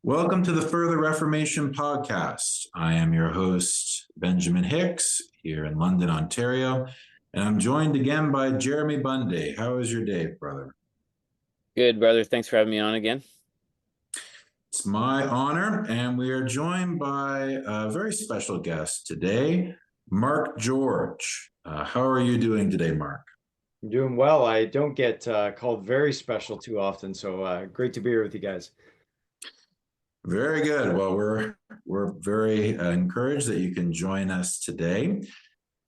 Welcome to the Further Reformation podcast. I am your host, Benjamin Hicks, here in London, Ontario, and I'm joined again by Jeremy Bunday. How is your day, brother? Good, brother. Thanks for having me on again. It's my honor, and we are joined by a very special guest today, Mark George. How are you doing today, Mark? I'm doing well. I don't get called very special too often, so great to be here with you guys. Very good. Well, we're very encouraged that you can join us today.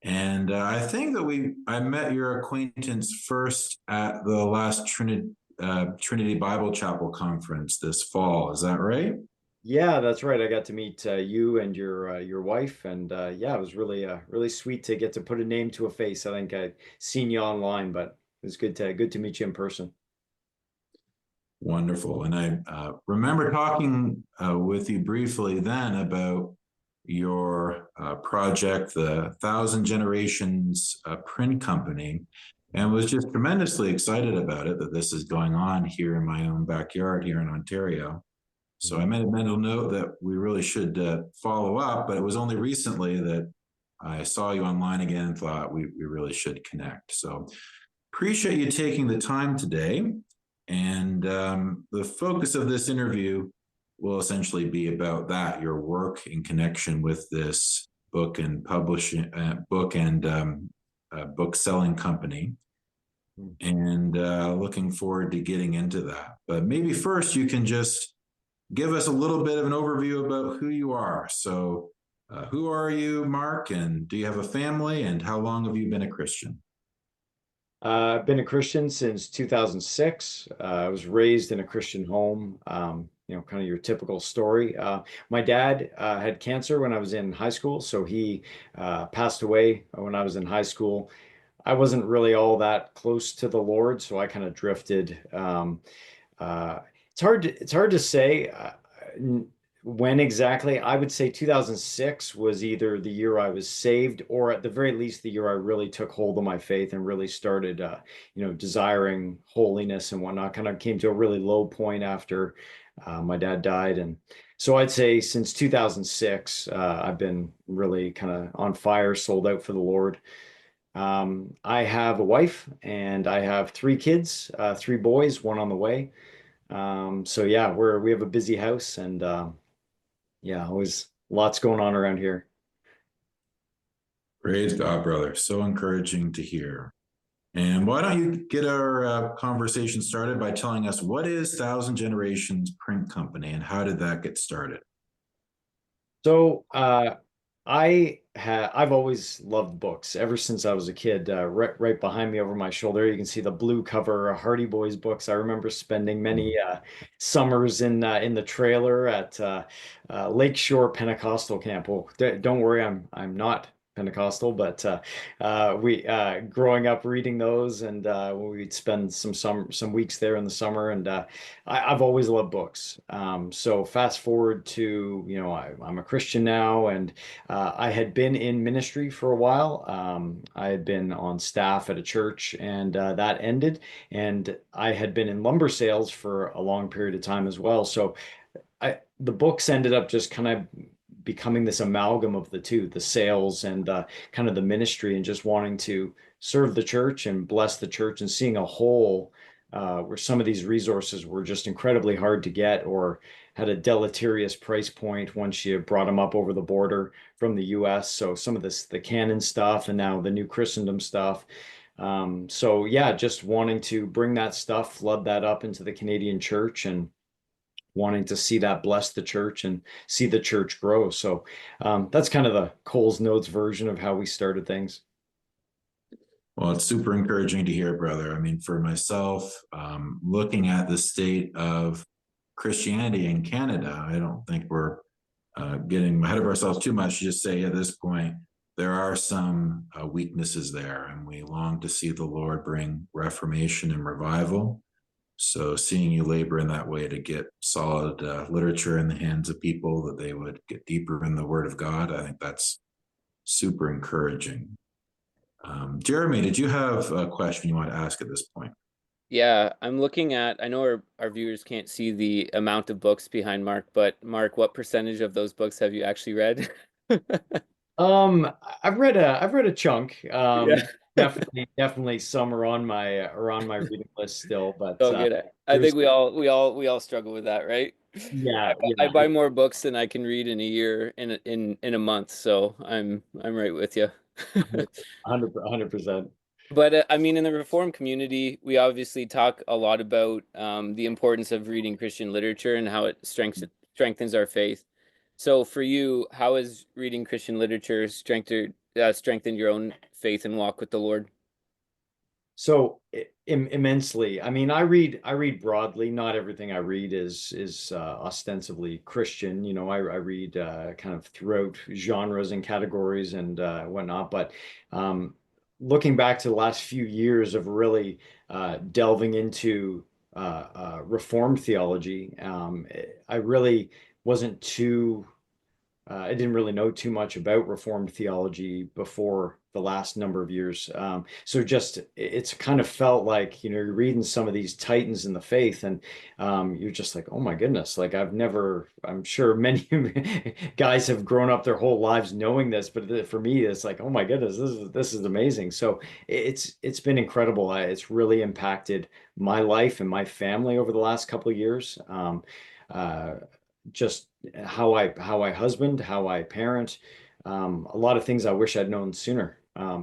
And I think that I met your acquaintance first at the last Trinity Bible Chapel conference this fall. Is that right? Yeah, that's right. I got to meet you and your wife, and yeah, it was really sweet to get to put a name to a face. I think I'd seen you online, but it was good to meet you in person. Wonderful. And I remember talking with you briefly then about your project, the Thousand Generations Print Company, and was just tremendously excited about it, that this is going on here in my own backyard here in Ontario. So I made a mental note that we really should follow up, but it was only recently that I saw you online again and thought we really should connect. So appreciate you taking the time today. And the focus of this interview will essentially be about that, your work in connection with this book and publishing book selling company. And looking forward to getting into that. But maybe first you can just give us a little bit of an overview about who you are. So who are you, Mark? And do you have a family? And how long have you been a Christian? I've been a Christian since 2006. I was raised in a Christian home, kind of your typical story. My dad had cancer when I was in high school, so he passed away when I was in high school. I wasn't really all that close to the Lord, so I kind of drifted. Uh, it's hard to say when exactly. I would say 2006 was either the year I was saved, or at the very least the year I really took hold of my faith and really started, desiring holiness and whatnot. Kind of came to a really low point after my dad died, and so I'd say since 2006, I've been really kind of on fire, sold out for the Lord. I have a wife and I have three kids, three boys, one on the way. So yeah, we have a busy house, and yeah, always lots going on around here. Praise God, brother. So encouraging to hear. And why don't you get our conversation started by telling us, what is Thousand Generations Print Company and how did that get started? So I've always loved books ever since I was a kid. Right behind me over my shoulder, you can see the blue cover Hardy Boys books. I remember spending many summers in the trailer at Lakeshore Pentecostal Camp. Oh, don't worry, I'm not Pentecostal, but we growing up reading those, and we'd spend some weeks there in the summer, and I've always loved books. So fast forward to, I'm a Christian now, and I had been in ministry for a while. I had been on staff at a church, and that ended. And I had been in lumber sales for a long period of time as well. So the books ended up just kind of becoming this amalgam of the two, the sales and kind of the ministry, and just wanting to serve the church and bless the church, and seeing a hole where some of these resources were just incredibly hard to get, or had a deleterious price point once you brought them up over the border from the US. So some of the Canon stuff and now the New Christendom stuff. So yeah, just wanting to bring that stuff, flood that up into the Canadian church, and wanting to see that bless the church and see the church grow. So that's kind of the Coles Notes version of how we started things. Well, it's super encouraging to hear, brother. I mean, for myself, looking at the state of Christianity in Canada, I don't think we're getting ahead of ourselves too much to just say at this point, there are some weaknesses there, and we long to see the Lord bring reformation and revival. So seeing you labor in that way to get solid literature in the hands of people, that they would get deeper in the Word of God, I think that's super encouraging. Jeremy, did you have a question you want to ask at this point? Yeah, I'm looking at, I know our viewers can't see the amount of books behind Mark, but Mark, what percentage of those books have you actually read? I've read a chunk. Yeah. Definitely some are on my reading list still, but So good. I think there's we all struggle with that, right? yeah, I yeah, buy more books than I can read in a year in a month, so I'm right with you. 100%. But I mean, in the Reformed community, we obviously talk a lot about the importance of reading Christian literature and how it strengthens our faith. So, for you, how has reading Christian literature strengthened your own faith and walk with the Lord? So immensely. I mean, I read broadly. Not everything I read is ostensibly Christian. You know, I read kind of throughout genres and categories and whatnot. But um, looking back to the last few years of really delving into Reformed theology, I really wasn't too I didn't really know too much about Reformed theology before the last number of years. So just it's kind of felt like, you know, you're reading some of these titans in the faith and you're just like, oh my goodness, like I'm sure many guys have grown up their whole lives knowing this, but for me, it's like, oh my goodness, this is amazing. So it's been incredible. It's really impacted my life and my family over the last couple of years. Uh, just how I husband, how I parent, a lot of things I wish I'd known sooner.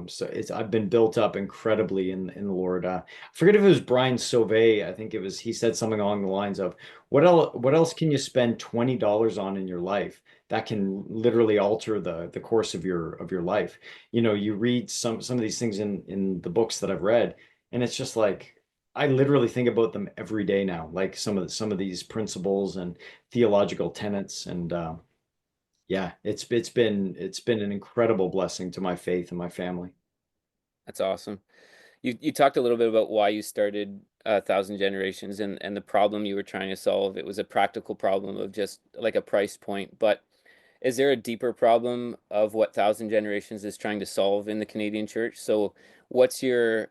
So it's I've been built up incredibly in the Lord. I forget if it was Brian Sauvé. I think it was he said something along the lines of, what else can you spend $20 on in your life that can literally alter the course of your life? You know, you read some of these things in the books that I've read, and it's just like I literally think about them every day now, like some of these principles and theological tenets, and yeah, it's been an incredible blessing to my faith and my family. That's awesome. You talked a little bit about why you started Thousand Generations and the problem you were trying to solve. It was a practical problem of just like a price point, but is there a deeper problem of what Thousand Generations is trying to solve in the Canadian church? So, what's your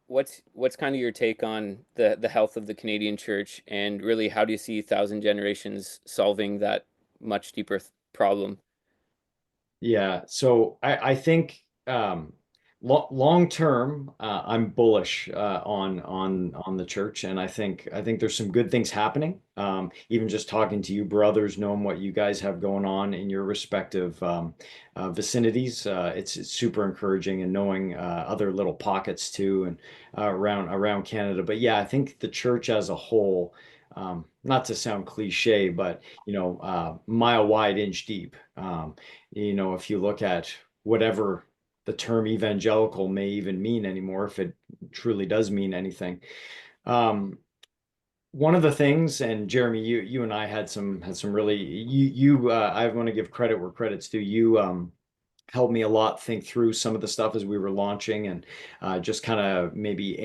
what's kind of your take on the health of the Canadian church, and really how do you see Thousand Generations solving that much deeper problem? Yeah, so I think long term, I'm bullish on the church, and I think there's some good things happening. Even just talking to you brothers, knowing what you guys have going on in your respective vicinities, it's super encouraging, and knowing other little pockets too, and around Canada. But yeah, I think the church as a whole. Not to sound cliche, but you know, mile wide, inch deep. You know, if you look at whatever the term evangelical may even mean anymore, if it truly does mean anything. Um, One of the things, and Jeremy, you and I had some really I want to give credit where credit's due. You helped me a lot think through some of the stuff as we were launching and just kind of maybe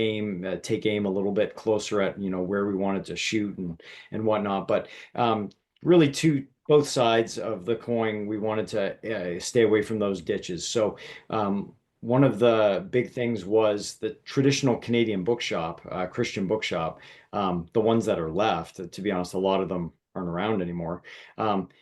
take aim a little bit closer at, you know, where we wanted to shoot and whatnot. But really, both sides of the coin, we wanted to stay away from those ditches. So one of the big things was the traditional Canadian bookshop, Christian bookshop, the ones that are left, to be honest, a lot of them aren't around anymore,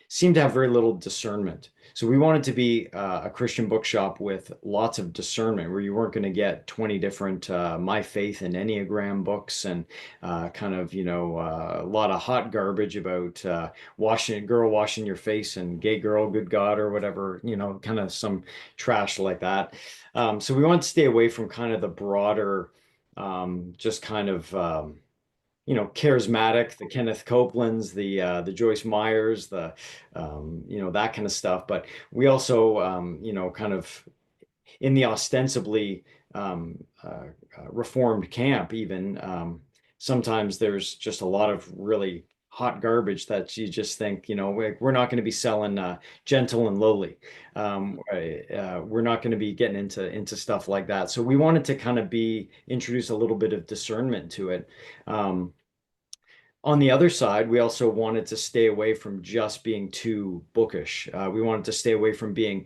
seem to have very little discernment. So we wanted to be a Christian bookshop with lots of discernment, where you weren't going to get 20 different My Faith and Enneagram books and kind of, you know, a lot of hot garbage about washing your face and gay girl, good God, or whatever, you know, kind of some trash like that. So we wanted to stay away from kind of the broader, just kind of you know, charismatic, the Kenneth Copelands, the Joyce Myers, the you know, that kind of stuff. But we also you know, kind of in the ostensibly reformed camp, even sometimes there's just a lot of really hot garbage that you just think, you know, we're not going to be selling gentle and lowly. We're not going to be getting into stuff like that. So we wanted to kind of be introduce a little bit of discernment to it. Um, On the other side, we also wanted to stay away from just being too bookish. We wanted to stay away from being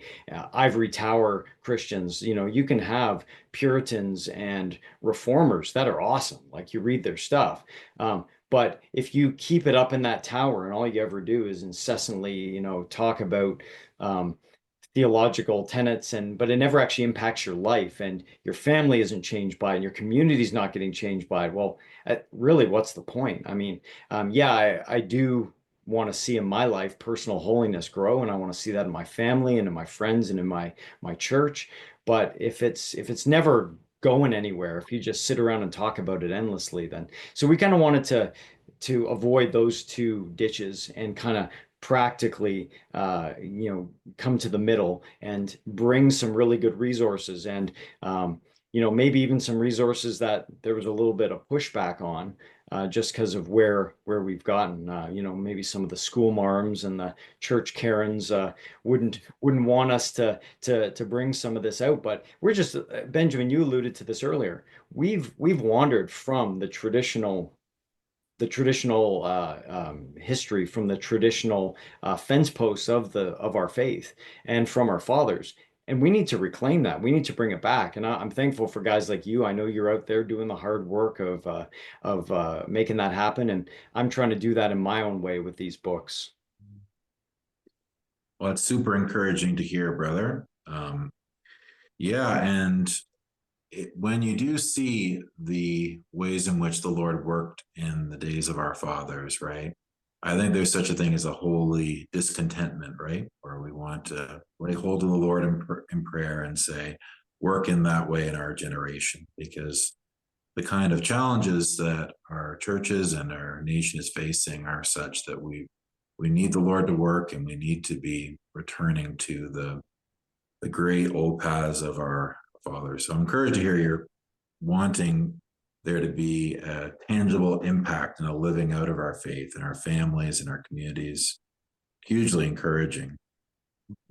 ivory tower Christians. You know, you can have Puritans and reformers that are awesome. Like you read their stuff. But if you keep it up in that tower and all you ever do is incessantly, you know, talk about um, theological tenets, and but it never actually impacts your life, and your family isn't changed by it and your community's not getting changed by it, well, really, what's the point? I mean, yeah, I do want to see in my life personal holiness grow, and I want to see that in my family and in my friends and in my church. But if it's never going anywhere, if you just sit around and talk about it endlessly, then so we kind of wanted to avoid those two ditches and kind of practically come to the middle and bring some really good resources, and maybe even some resources that there was a little bit of pushback on, just because of where we've gotten. Maybe some of the school marms and the church Karens wouldn't want us to bring some of this out. But we're just, Benjamin, you alluded to this earlier. We've wandered from the traditional history, from the traditional fence posts of our faith and from our fathers. And we need to reclaim that. We need to bring it back. And I'm thankful for guys like you. I know you're out there doing the hard work of making that happen. And I'm trying to do that in my own way with these books. Well, it's super encouraging to hear, brother. Yeah, and when you do see the ways in which the Lord worked in the days of our fathers, right? I think there's such a thing as a holy discontentment, right? Where we want to lay hold of the Lord in prayer and say, work in that way in our generation, because the kind of challenges that our churches and our nation is facing are such that we need the Lord to work, and we need to be returning to the great old paths of our fathers. So I'm encouraged to hear you're wanting there to be a tangible impact and a living out of our faith in our families and our communities. Hugely encouraging.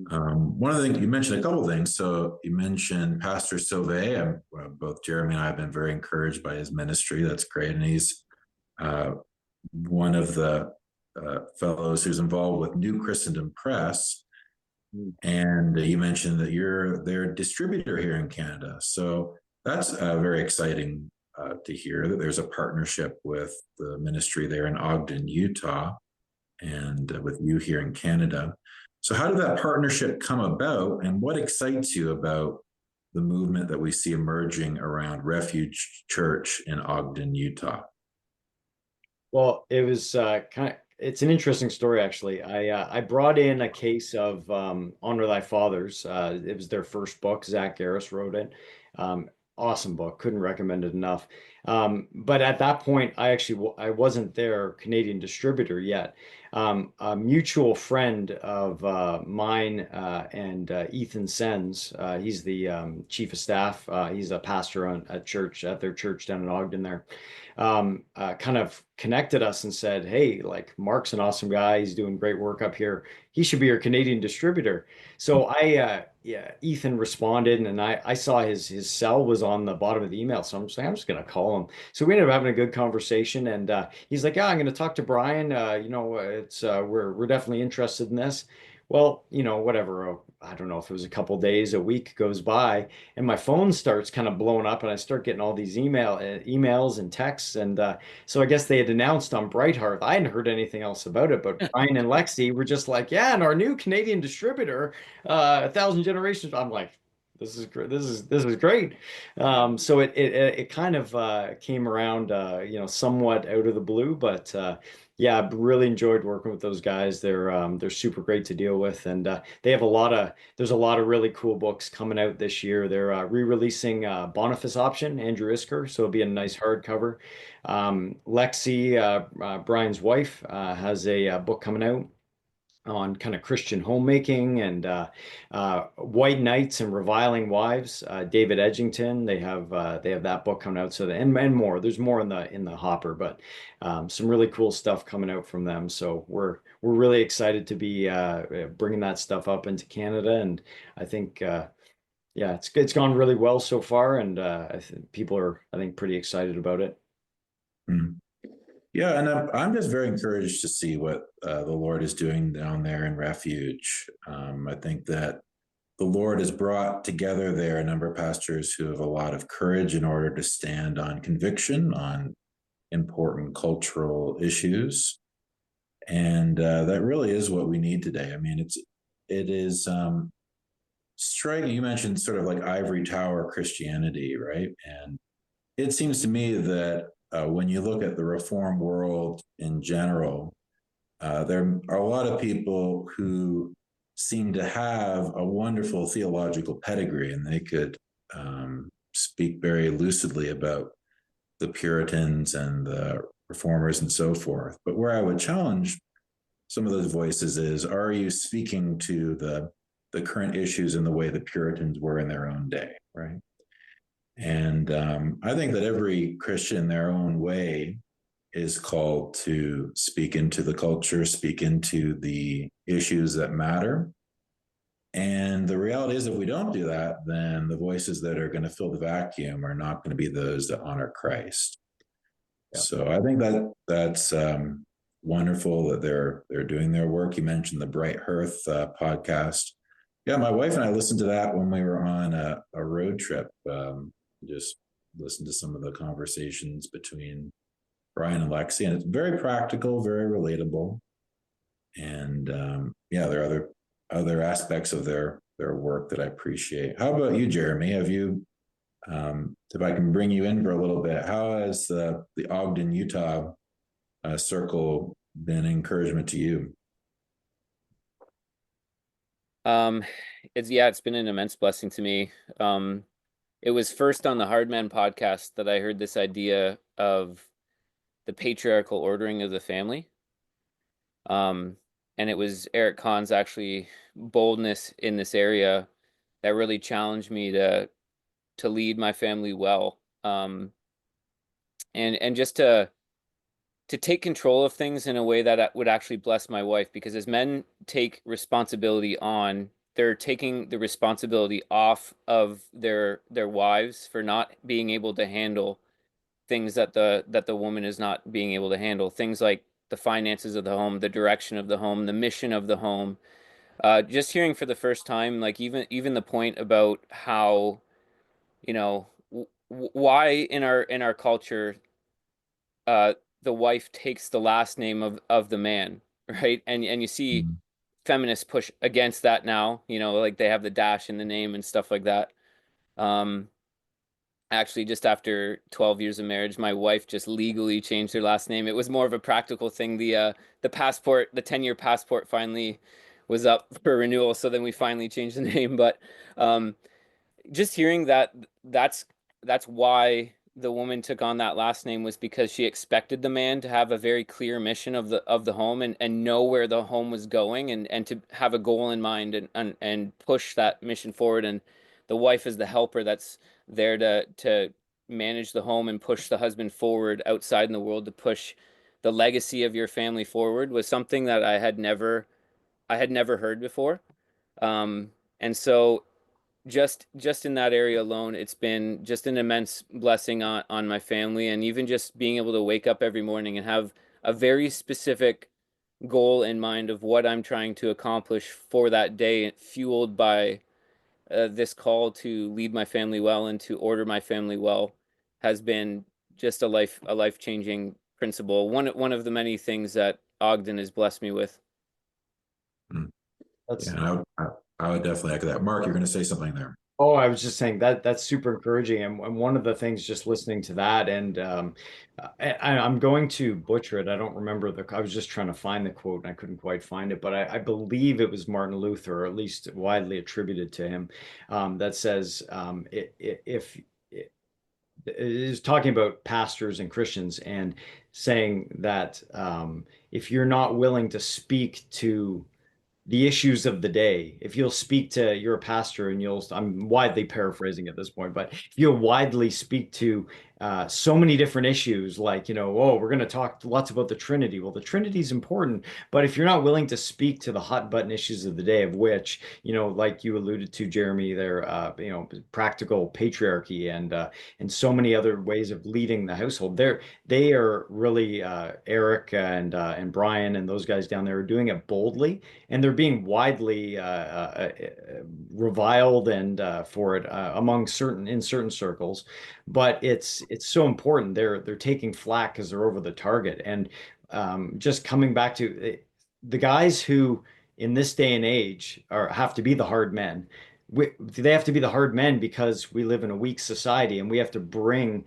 One of the things you mentioned, a couple of things. So you mentioned Pastor Sauvé. Both Jeremy and I have been very encouraged by his ministry. That's great. And he's one of the fellows who's involved with New Christendom Press. And you mentioned that you're their distributor here in Canada. So that's very exciting to hear that there's a partnership with the ministry there in Ogden, Utah, and with you here in Canada. So how did that partnership come about, and what excites you about the movement that we see emerging around Refuge Church in Ogden, Utah? Well, it was it's an interesting story, actually. I brought in a case of Honor Thy Fathers. It was their first book. Zach Garris wrote it. Awesome book. Couldn't recommend it enough. But at that point, I wasn't their Canadian distributor yet. A mutual friend of mine and Ethan Sens, he's the chief of staff. He's a pastor at their church down in Ogden there. Kind of connected us and said, "Hey, like Mark's an awesome guy. He's doing great work up here. He should be your Canadian distributor." So yeah, Ethan responded, and I saw his cell was on the bottom of the email. So I'm just gonna call him. So we ended up having a good conversation, and he's like, "Yeah, I'm gonna talk to Brian. It's we're definitely interested in this." Well, whatever. I don't know if it was a couple days, a week goes by, and my phone starts kind of blowing up, and I start getting all these emails and texts, and so I guess they had announced on Brighthearth. I hadn't heard anything else about it, but Brian and Lexi were just like, "Yeah, and our new Canadian distributor, 1,000 Generations." I'm like, "This is great. This is great." So it kind of came around, somewhat out of the blue, but yeah, I've really enjoyed working with those guys. They're super great to deal with, and they have there's a lot of really cool books coming out this year. They're re-releasing Boniface Option, Andrew Isker, so it'll be a nice hardcover. Lexi, Brian's wife, has a book coming out on kind of Christian homemaking and white knights and reviling wives. David Edgington, they have that book coming out. So and more. There's more in the hopper, but some really cool stuff coming out from them. So we're really excited to be bringing that stuff up into Canada, and I think yeah, it's gone really well so far, and people are, I think, pretty excited about it. Mm. Yeah, and I'm just very encouraged to see what the Lord is doing down there in Refuge. I think that the Lord has brought together there a number of pastors who have a lot of courage in order to stand on conviction on important cultural issues, and that really is what we need today. I mean, it is striking. You mentioned sort of like ivory tower Christianity, right? And it seems to me that when you look at the reform world in general, there are a lot of people who seem to have a wonderful theological pedigree, and they could speak very lucidly about the Puritans and the reformers and so forth. But where I would challenge some of those voices is, are you speaking to the current issues in the way the Puritans were in their own day, right? And I think that every Christian in their own way is called to speak into the culture, speak into the issues that matter. And the reality is, if we don't do that, then the voices that are going to fill the vacuum are not going to be those that honor Christ. Yeah. So I think that that's wonderful that they're doing their work. You mentioned the Bright Hearth podcast. Yeah, my wife and I listened to that when we were on a road trip. Just listened to some of the conversations between Brian and Lexi, and it's very practical, very relatable. And yeah, there are other aspects of their work that I appreciate. How about you, Jeremy? Have you, if I can bring you in for a little bit, how has the Ogden, Utah circle been an encouragement to you? It's been an immense blessing to me. It was first on the Hardman podcast that I heard this idea of the patriarchal ordering of the family. And it was Eric Kahn's actually boldness in this area that really challenged me to lead my family well. And just to take control of things in a way that would actually bless my wife, because as men take responsibility on, they're taking the responsibility off of their wives for not being able to handle things that the woman is not being able to handle. Things like the finances of the home, the direction of the home, the mission of the home. Just hearing for the first time, like even the point about how, you know, why in our culture, uh, the wife takes the last name of the man, right? And you see Mm. feminists push against that now, like they have the dash in the name and stuff like that. Um, Actually, just after 12 years of marriage, my wife just legally changed her last name. It was more of a practical thing. The passport, the 10-year passport finally was up for renewal, so then we finally changed the name. But um, just hearing that that's why the woman took on that last name, was because she expected the man to have a very clear mission of the home, and know where the home was going, and to have a goal in mind, and push that mission forward. And the wife is the helper that's there to manage the home and push the husband forward outside in the world, to push the legacy of your family forward, was something that I had never heard before. And so just in that area alone, it's been just an immense blessing on my family. And even just being able to wake up every morning and have a very specific goal in mind of what I'm trying to accomplish for that day, fueled by this call to lead my family well and to order my family well, has been just a life changing principle. One of the many things that Ogden has blessed me with. Mm. That's Yeah, I would definitely echo that. Mark, you're going to say something there. Oh, I was just saying that that's super encouraging. And one of the things just listening to that, and I'm going to butcher it. I don't remember I was just trying to find the quote and I couldn't quite find it, but I believe it was Martin Luther, or at least widely attributed to him, that says, if it is talking about pastors and Christians, and saying that if you're not willing to speak to the issues of the day, if you'll speak to, you're a pastor, and I'm widely paraphrasing at this point, but if you'll widely speak to so many different issues, like, oh, we're going to talk lots about the Trinity. Well, the Trinity is important, but if you're not willing to speak to the hot button issues of the day, of which, like you alluded to, Jeremy, there, practical patriarchy and so many other ways of leading the household. They are really Eric and Brian and those guys down there are doing it boldly, and they're being widely reviled and for it in certain circles. But it's so important. They're taking flack because they're over the target. And just coming back to the guys who in this day and age have to be the hard men. They have to be the hard men because we live in a weak society, and we have to bring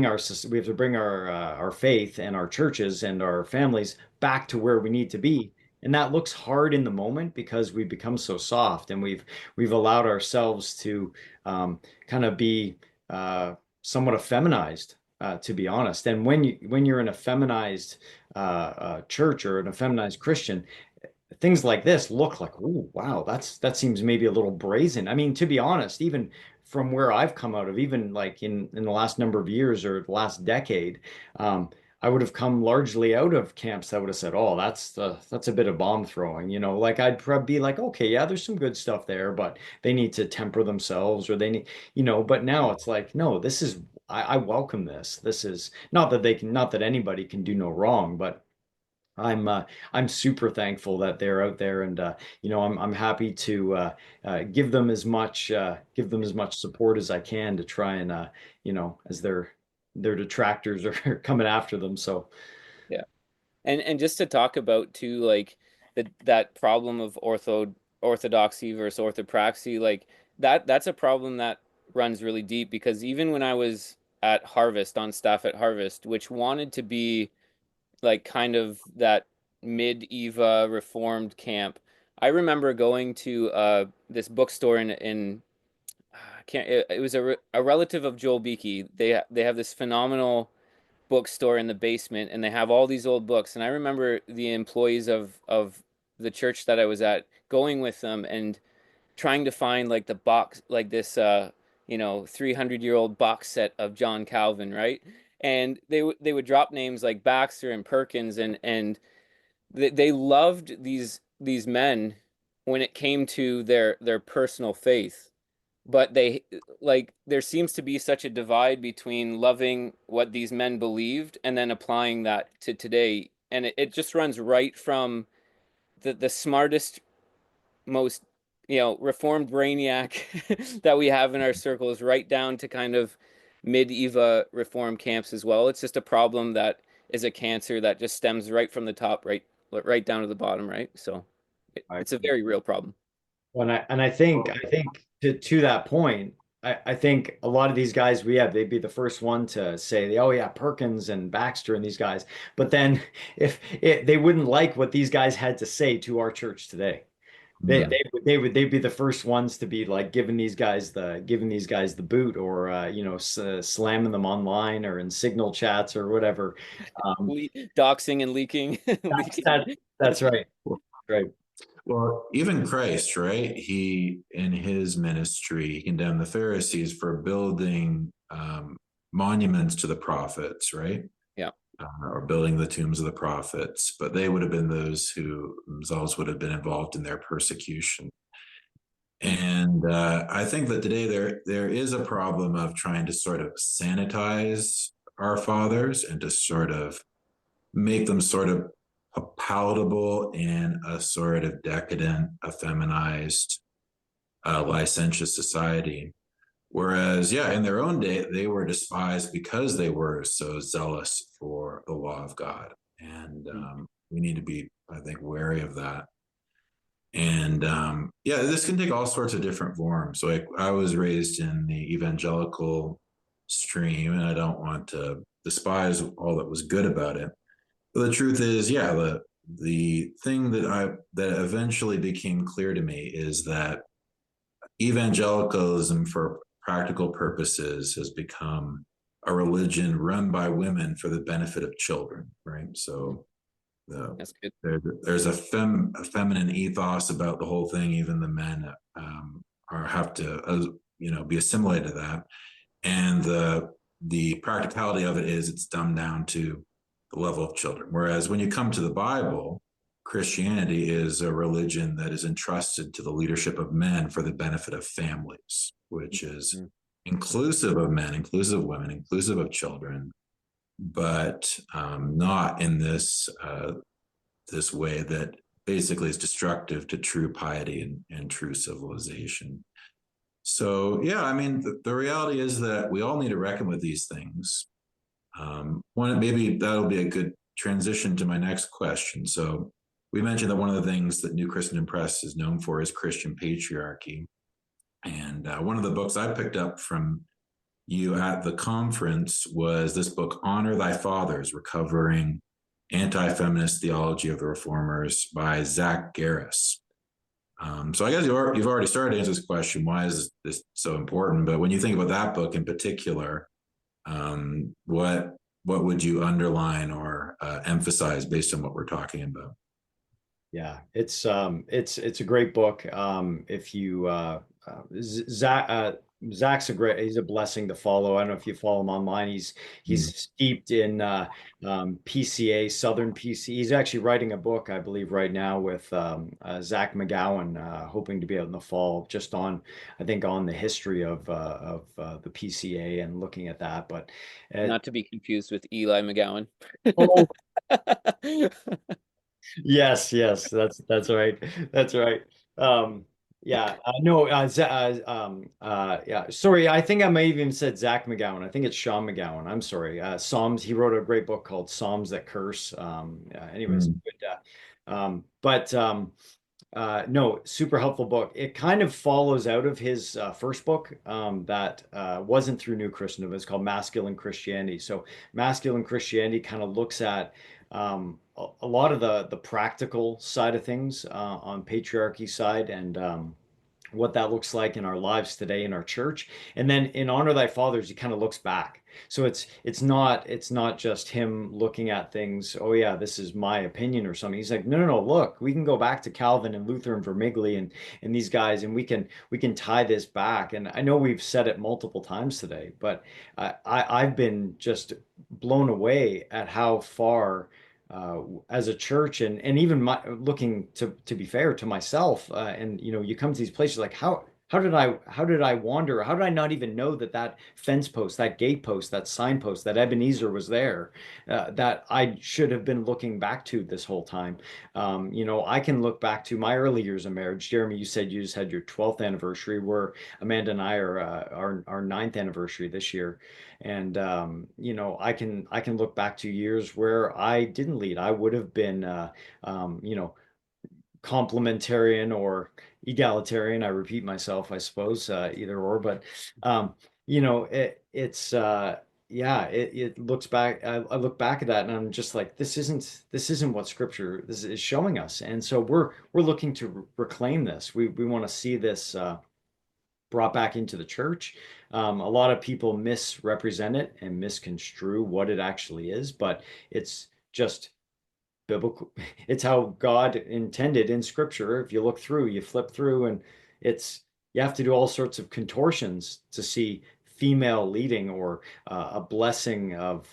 our faith and our churches and our families back to where we need to be. And that looks hard in the moment because we've become so soft, and we've allowed ourselves to kind of be somewhat effeminized, to be honest. And when you're in a feminized church or an effeminized Christian, things like this look like, oh wow, that seems maybe a little brazen. I mean, to be honest, even from where I've come out of, even like in the last number of years or the last decade, I would have come largely out of camps that would have said, "Oh, that's a bit of bomb throwing," Like I'd probably be like, "Okay, yeah, there's some good stuff there, but they need to temper themselves, or they need." But now it's like, no, this is I welcome this. This is not that anybody can do no wrong, but I'm super thankful that they're out there, and I'm happy to give them as much support as I can to try and as their detractors are coming after them. So Yeah. And just to talk about too, like that problem of orthodoxy versus orthopraxy, like that's a problem that runs really deep, because even when I was at Harvest, on staff at Harvest, which wanted to be like kind of that mid-Eva reformed camp, I remember going to this bookstore in I can't it was a relative of Joel Beakey. They have this phenomenal bookstore in the basement, and they have all these old books. And I remember the employees of the church that I was at going with them and trying to find like the box, like this 300-year-old box set of John Calvin, right? And they would drop names like Baxter and Perkins, and they loved these men when it came to their personal faith. But they, like, there seems to be such a divide between loving what these men believed and then applying that to today. And it just runs right from the smartest, most reformed brainiac that we have in our circles, right down to kind of mid-Eva reform camps as well. It's just a problem that is a cancer that just stems right from the top, right down to the bottom, right? So it's a very real problem. I think to that point, I think a lot of these guys they'd be the first one to say, oh yeah, Perkins and Baxter and these guys. But then they wouldn't like what these guys had to say to our church today. They'd be the first ones to be like giving these guys the boot, or slamming them online or in signal chats or whatever. Doxing and leaking. That's right. Right. Well, even Christ, right? He, in his ministry, he condemned the Pharisees for building monuments to the prophets, right? Yeah. Or building the tombs of the prophets, but they would have been those who themselves would have been involved in their persecution. And I think that today there is a problem of trying to sort of sanitize our fathers and to sort of make them sort of palatable in a sort of decadent, effeminized, licentious society. Whereas, yeah, in their own day, they were despised because they were so zealous for the law of God. And we need to be, I think, wary of that. And yeah, this can take all sorts of different forms. Like I was raised in the evangelical stream, and I don't want to despise all that was good about it. But the truth is, yeah, the thing that eventually became clear to me is that evangelicalism for practical purposes has become a religion run by women for the benefit of children, right? So That's good. there's a feminine ethos about the whole thing. Even the men have to be assimilated to that. And the the practicality of it is it's dumbed down to the level of children. Whereas when you come to the Bible, Christianity is a religion that is entrusted to the leadership of men for the benefit of families, which is inclusive of men, inclusive of women, inclusive of children, but not in this way that basically is destructive to true piety and true civilization. So yeah, I mean, the reality is that we all need to reckon with these things. Maybe that'll be a good transition to my next question. So we mentioned that one of the things that New Christendom Press is known for is Christian patriarchy. And one of the books I picked up from you at the conference was this book, Honor Thy Fathers, Recovering Anti-Feminist Theology of the Reformers by Zach Garris. So I guess you've already started to answer this question, why is this so important? But when you think about that book in particular, what would you underline or emphasize based on what we're talking about? Yeah, it's a great book. If you Zach's he's a blessing to follow. I don't know if you follow him online. He's steeped in PCA, Southern PC. He's actually writing a book, I believe, right now with Zach McGowan, hoping to be out in the fall, just on, I think, on the history of the PCA and looking at that. But Not to be confused with Eli McGowan. oh, yes, that's right. That's right. Yeah, no, yeah. Sorry, I think I may have even said Zach McGowan. I think it's Sean McGowan. I'm sorry. Psalms. He wrote a great book called Psalms That Curse. Anyways, no, super helpful book. It kind of follows out of his first book that wasn't through New Christendom. It's called Masculine Christianity. So Masculine Christianity kind of looks at a lot of the practical side of things on patriarchy side and what that looks like in our lives today in our church. And then in Honor Thy Fathers, he kind of looks back. So it's not just him looking at things, oh yeah, this is my opinion or something. He's like, no, look, we can go back to Calvin and Luther and Vermigli and these guys, and we can tie this back. And I know we've said it multiple times today, but I've been just blown away at how far as a church and even looking to be fair to myself and you come to these places like how did I wander? How did I not even know that fence post, that gate post, that signpost, that Ebenezer was there, that I should have been looking back to this whole time? I can look back to my early years of marriage. Jeremy, you said you just had your 12th anniversary, where Amanda and I are our 9th anniversary this year. And I can look back to years where I didn't lead. I would have been complementarian or egalitarian. I repeat myself, I suppose, either or. But it looks back. I look back at that, and I'm just like, this isn't what Scripture is showing us. And so we're looking to reclaim this. We want to see this brought back into the church. A lot of people misrepresent it and misconstrue what it actually is, but it's just biblical. It's how God intended in Scripture. If you look through, you flip through, and you have to do all sorts of contortions to see female leading or a blessing of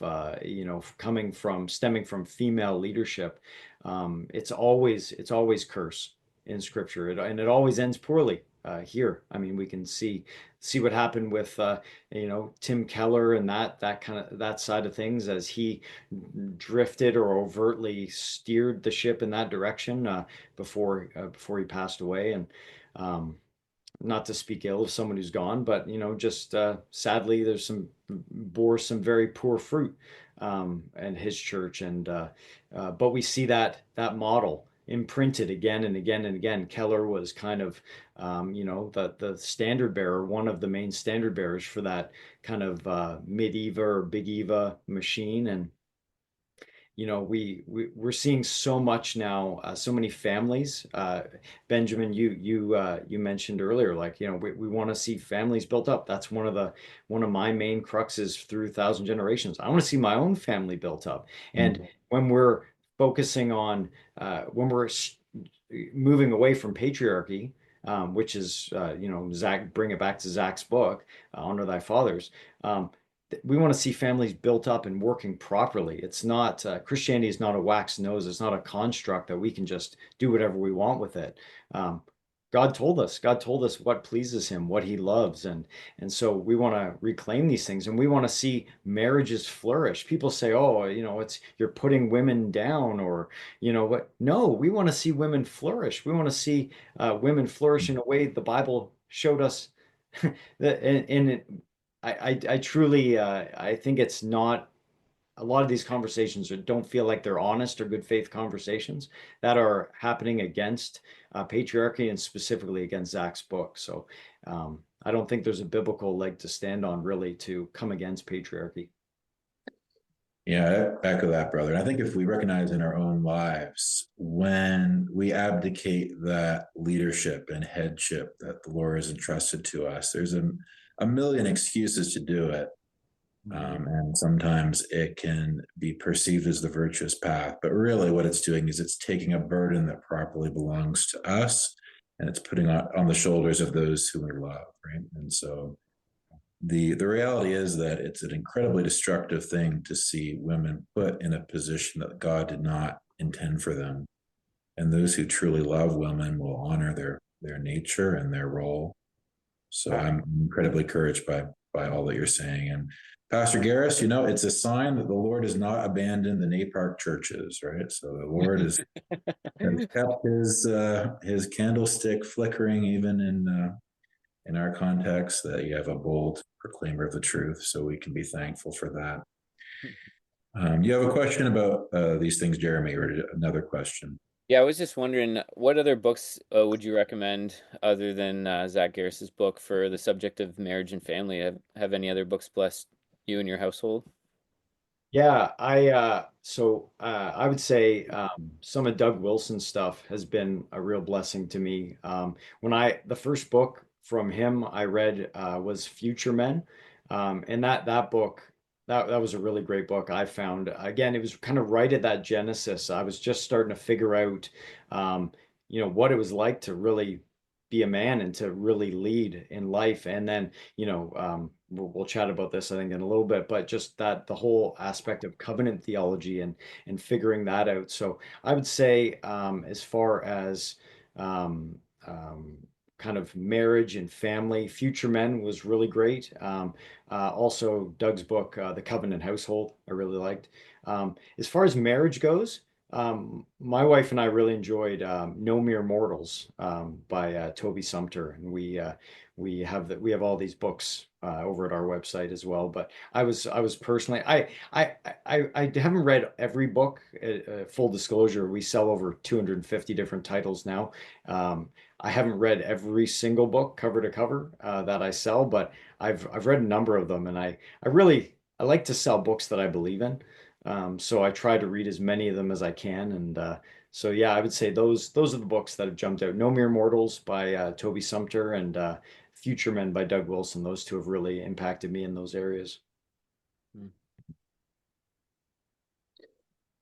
stemming from female leadership. It's always curse in Scripture, and it always ends poorly. Here, I mean, we can see what happened with Tim Keller and that side of things, as he drifted or overtly steered the ship in that direction before he passed away. And not to speak ill of someone who's gone, but just sadly, bore some very poor fruit and his church. And but we see that model imprinted again and again and again. Keller was kind of the standard bearer, one of the main standard bearers for that kind of mid-Eva or big Eva machine. And we're seeing so much now, so many families. Benjamin, you mentioned earlier, like we want to see families built up. That's one of my main cruxes through Thousand Generations. I want to see my own family built up. And when we're focusing on when we're moving away from patriarchy, which is Zach, bring it back to Zach's book, Honor Thy Fathers. we want to see families built up and working properly. It's not Christianity is not a wax nose. It's not a construct that we can just do whatever we want with it. Um, God told us what pleases him, what he loves, and so we want to reclaim these things, and we want to see marriages flourish. People say, "Oh, it's you're putting women down," or what? No, we want to see women flourish. We want to see women flourish in a way the Bible showed us. that, and I truly I think it's not a lot of these conversations don't feel like they're honest or good faith conversations that are happening against patriarchy and specifically against Zach's book. So I don't think there's a biblical leg to stand on really to come against patriarchy. Yeah, I echo that, brother. And I think if we recognize in our own lives when we abdicate that leadership and headship that the Lord has entrusted to us, there's a million excuses to do it. And sometimes it can be perceived as the virtuous path, but really what it's doing is it's taking a burden that properly belongs to us and it's putting on the shoulders of those who we love, right? And so the reality is that it's an incredibly destructive thing to see women put in a position that God did not intend for them. And those who truly love women will honor their nature and their role. So I'm incredibly encouraged by all that you're saying. And Pastor Garris, it's a sign that the Lord has not abandoned the Napark churches, right? So the Lord has kept his candlestick flickering even in our context, that you have a bold proclaimer of the truth. So we can be thankful for that. You have a question about these things, Jeremy, or another question? Yeah, I was just wondering, what other books would you recommend other than Zach Garris's book for the subject of marriage and family? Have any other books blessed you and your household? Yeah, I would say some of Doug Wilson's stuff has been a real blessing to me. The first book from him I read was Future Men, and that book that was a really great book I found. Again, it was kind of right at that genesis. I was just starting to figure out, what it was like to really be a man and to really lead in life, and then we'll chat about this, I think, in a little bit, but just that the whole aspect of covenant theology and figuring that out. So I would say, as far as um, um, kind of marriage and family, Future Men was really great. Also, Doug's book, The Covenant Household, I really liked. As far as marriage goes, my wife and I really enjoyed No Mere Mortals by Toby Sumpter, and we have all these books over at our website as well. But I was personally I haven't read every book. Full disclosure, we sell over 250 different titles now. I haven't read every single book cover to cover that I sell, but I've read a number of them, and I like to sell books that I believe in. So I try to read as many of them as I can, and so yeah, I would say those are the books that have jumped out. No Mere Mortals by Toby Sumpter and Future Men by Doug Wilson. Those two have really impacted me in those areas.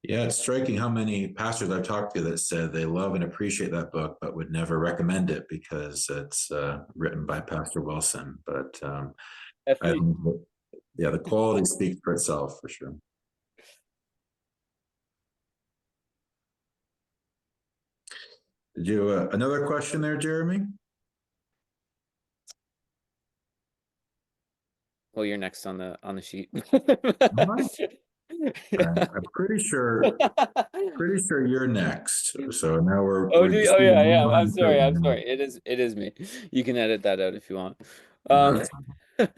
Yeah, it's striking how many pastors I've talked to that said they love and appreciate that book, but would never recommend it because it's written by Pastor Wilson. But I think yeah, the quality speaks for itself for sure. Did you another question there, Jeremy? Well, you're next on the sheet. I'm pretty sure you're next. So now Oh, we're oh yeah, move yeah. on I'm to sorry. I'm something. sorry. It is me. You can edit that out if you want. No, Um,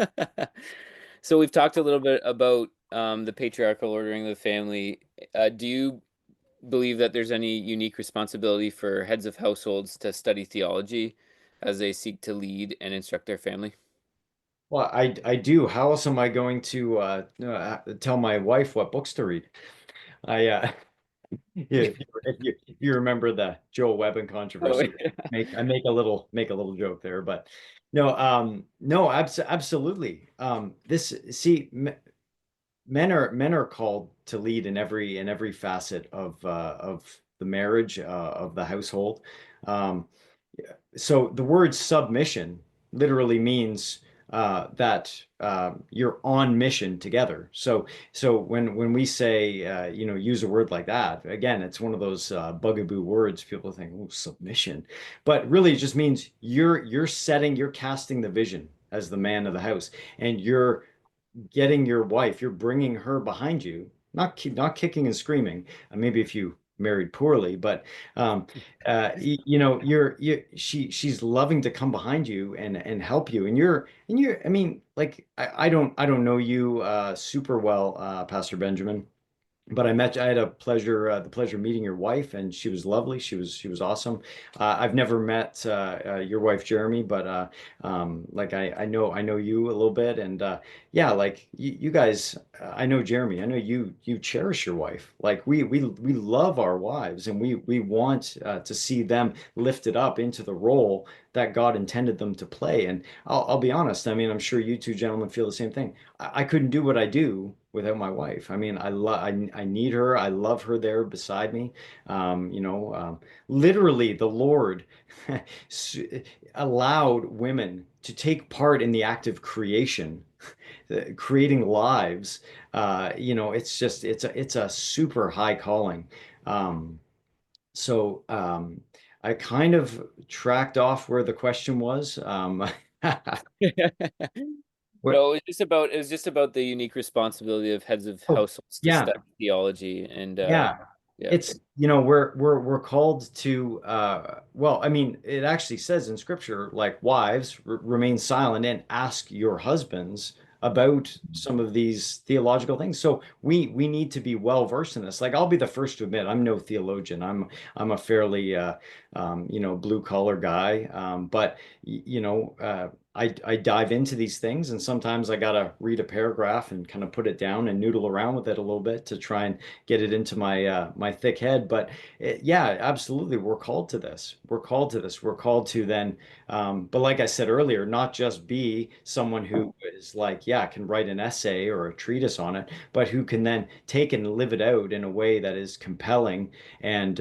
so we've talked a little bit about the patriarchal ordering of the family. Do you believe that there's any unique responsibility for heads of households to study theology as they seek to lead and instruct their family? Well, I do. How else am I going to tell my wife what books to read? I yeah, if you remember the Joel Webben Oh, controversy, yeah. I make a little joke there, but no, absolutely. This see men are called to lead in every facet of the marriage of the household. Um, so the word submission literally means that you're on mission together. So when we say use a word like that, again, it's one of those bugaboo words. People think, oh, submission, but really it just means you're casting the vision as the man of the house, and you're getting your wife, you're bringing her behind you, not kicking and screaming. Maybe if you married poorly, but she's loving to come behind you and help you, and I mean, like I don't know you super well, Pastor Benjamin. But I had the pleasure of meeting your wife, and she was lovely. She was awesome. I've never met your wife, Jeremy, but like I know you a little bit, and yeah, like you guys, I know Jeremy. I know you cherish your wife. Like we love our wives, and we want to see them lifted up into the role that God intended them to play. And I'll be honest. I mean, I'm sure you two gentlemen feel the same thing. I couldn't do what I do without my wife. I mean, I need her. I love her there beside me. Literally, the Lord allowed women to take part in the act of creation, creating lives. It's a super high calling. Um, so I kind of tracked off where the question was. What? No, it was just about the unique responsibility of heads of Oh, households to yeah. study theology, and Yeah, yeah. it's we're called to well, I mean, it actually says in scripture, like, wives remain silent and ask your husbands about some of these theological things. So we need to be well versed in this. Like, I'll be the first to admit, I'm no theologian. I'm a fairly blue collar guy, but I dive into these things, and sometimes I gotta read a paragraph and kind of put it down and noodle around with it a little bit to try and get it into my thick head. But yeah, absolutely, we're called to this. We're called to this. We're called to then, but like I said earlier, not just be someone who is like, yeah, can write an essay or a treatise on it, but who can then take and live it out in a way that is compelling and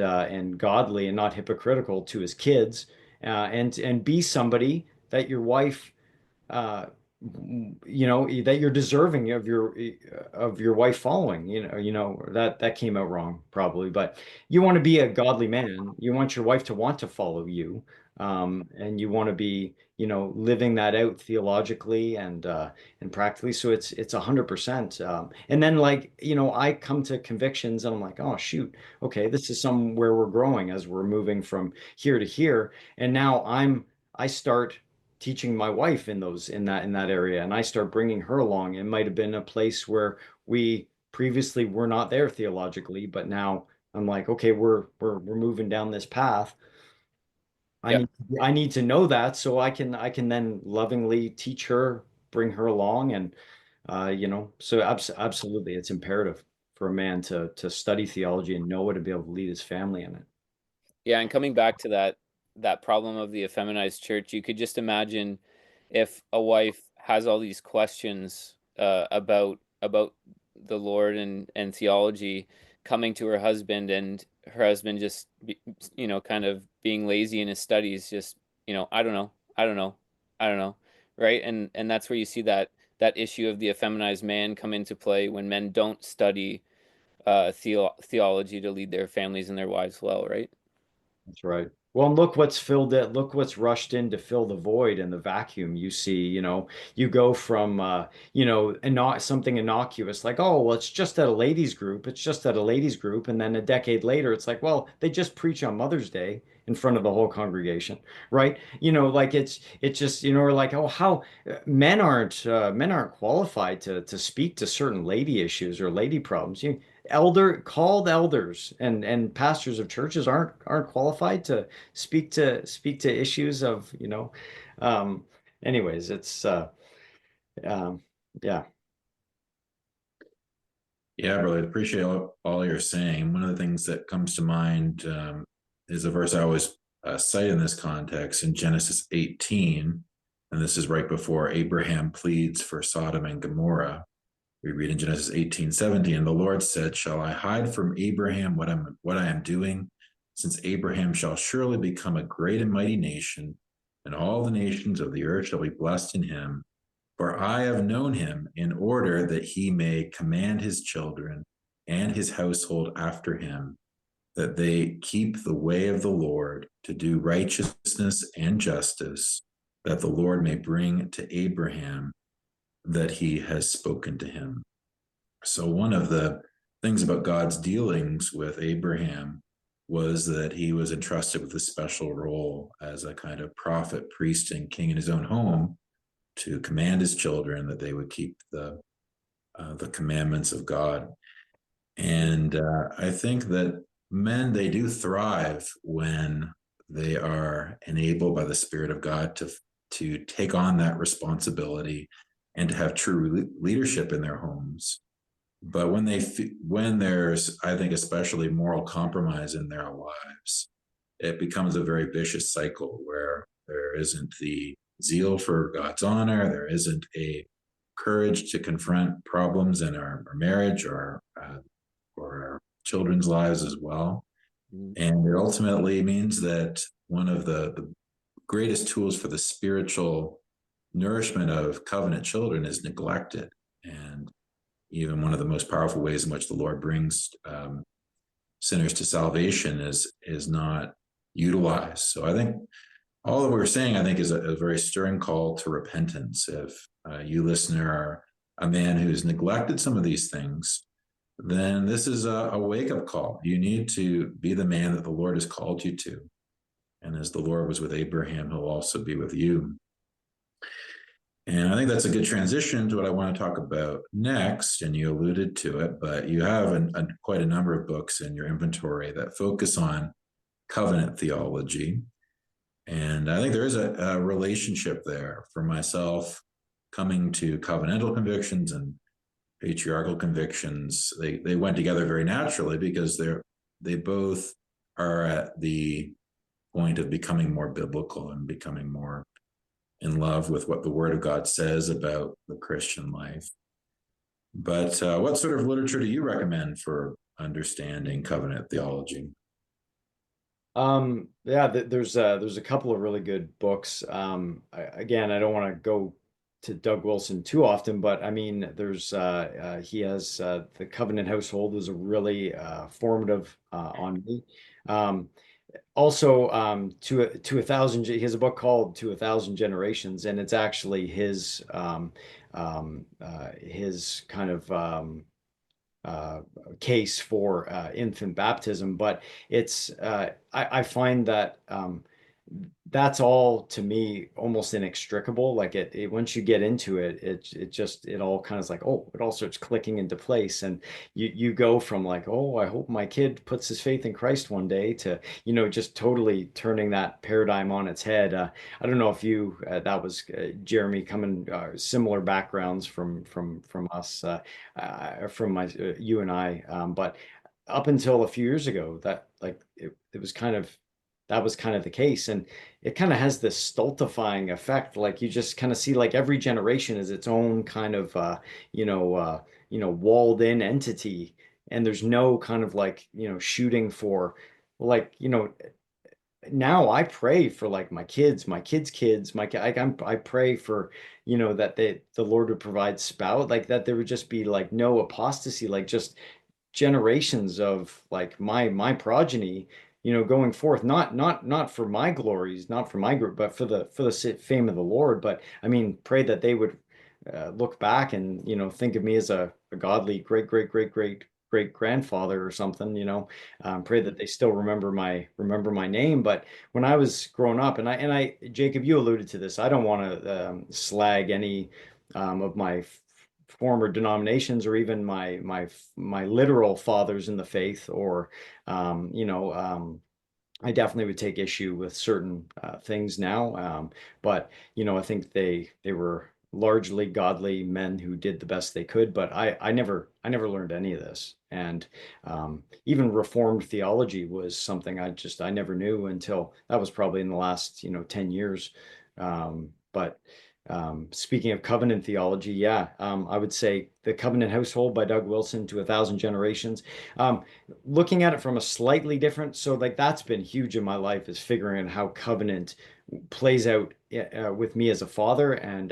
godly and not hypocritical to his kids, and be somebody that your wife uh, that you're deserving of your wife following. That came out wrong probably, but you want to be a godly man. You want your wife to want to follow you, and you want to be, living that out theologically and practically. So it's 100%. And then, like, I come to convictions, and I'm like, oh shoot, okay, this is somewhere we're growing as we're moving from here to here, and now I start teaching my wife in that area, and I start bringing her along. It might have been a place where we previously were not there theologically, but now I'm like, okay, we're moving down this path. I Yeah. need I need to know that, so I can then lovingly teach her, bring her along, and so absolutely, it's imperative for a man to study theology and know how to be able to lead his family in it. Yeah, and coming back to that problem of the effeminized church, you could just imagine if a wife has all these questions about the Lord and theology, coming to her husband, and her husband just kind of being lazy in his studies, just I don't know, I don't know, I don't know, right? And that's where you see that issue of the effeminized man come into play when men don't study theology to lead their families and their wives well, right? That's right. Well, and look what's filled it. Look what's rushed in to fill the void and the vacuum. You see, you go from, something innocuous like, oh, well, it's just at a ladies group. It's just at a ladies group. And then a decade later, it's like, well, they just preach on Mother's Day in front of the whole congregation, right? Like it's just, we're like, oh, how men aren't qualified to speak to certain lady issues or lady problems. Called elders and pastors of churches aren't qualified to speak to issues of, um anyways, it's um yeah. Yeah, brother, I appreciate all you're saying. One of the things that comes to mind is a verse I always cite in this context in Genesis 18. And this is right before Abraham pleads for Sodom and Gomorrah. We read in Genesis 18:17, and the Lord said, shall I hide from Abraham what I am doing? Since Abraham shall surely become a great and mighty nation, and all the nations of the earth shall be blessed in him. For I have known him in order that he may command his children and his household after him, that they keep the way of the Lord to do righteousness and justice, that the Lord may bring to Abraham that he has spoken to him. So one of the things about God's dealings with Abraham was that he was entrusted with a special role as a kind of prophet, priest, and king in his own home to command his children that they would keep the commandments of God. And I think that men, they do thrive when they are enabled by the Spirit of God to take on that responsibility and to have true leadership in their homes. But when there's, I think, especially moral compromise in their lives, it becomes a very vicious cycle where there isn't the zeal for God's honor, there isn't a courage to confront problems in our marriage or our children's lives as well. And it ultimately means that one of the greatest tools for the spiritual nourishment of covenant children is neglected. And even one of the most powerful ways in which the Lord brings sinners to salvation is not utilized. So I think all that we're saying, I think, is a very stirring call to repentance. If you, listener, are a man who's neglected some of these things, then this is a wake-up call. You need to be the man that the Lord has called you to. And as the Lord was with Abraham, he'll also be with you. And I think that's a good transition to what I want to talk about next. And you alluded to it, but you have quite a number of books in your inventory that focus on covenant theology. And I think there is a relationship there for myself coming to covenantal convictions and patriarchal convictions. They went together very naturally because they both are at the point of becoming more biblical and becoming more in love with what the Word of God says about the Christian life. But what sort of literature do you recommend for understanding covenant theology? Yeah, there's a couple of really good books. Again, I don't want to go to Doug Wilson too often, but I mean, he has The Covenant Household was a really formative on me. Also, to a thousand, he has a book called To a Thousand Generations, and it's actually his kind of case for infant baptism. But I find that that's all to me almost inextricable. Like once you get into it, it all kind of like, oh, it all starts clicking into place, and you go from like, oh, I hope my kid puts his faith in Christ one day, to just totally turning that paradigm on its head. I don't know if that was Jeremy, coming similar backgrounds from us, you and I, but up until a few years ago, that like it was kind of that was kind of the case. And it kind of has this stultifying effect. Like you just kind of see like every generation is its own kind of walled in entity. And there's no kind of like, shooting for, like, now I pray for like my kids, my kids' kids, I pray for, that the Lord would provide spout, like that there would just be like no apostasy, like just generations of like my progeny, going forth, not for my glories, not for my group, but for the fame of the Lord. But I mean, pray that they would look back and think of me as a godly great grandfather or something. Pray that they still remember my name. But when I was growing up, and I Jacob, you alluded to this, I don't want to slag any of my former denominations, or even my literal fathers in the faith, or I definitely would take issue with certain things now. But I think they were largely godly men who did the best they could. But I never learned any of this. And even Reformed theology was something I never knew until that was probably in the last 10 years. But speaking of covenant theology, yeah, I would say The Covenant Household by Doug Wilson to A Thousand Generations. Looking at it from a slightly different, so like that's been huge in my life is figuring out how covenant plays out with me as a father and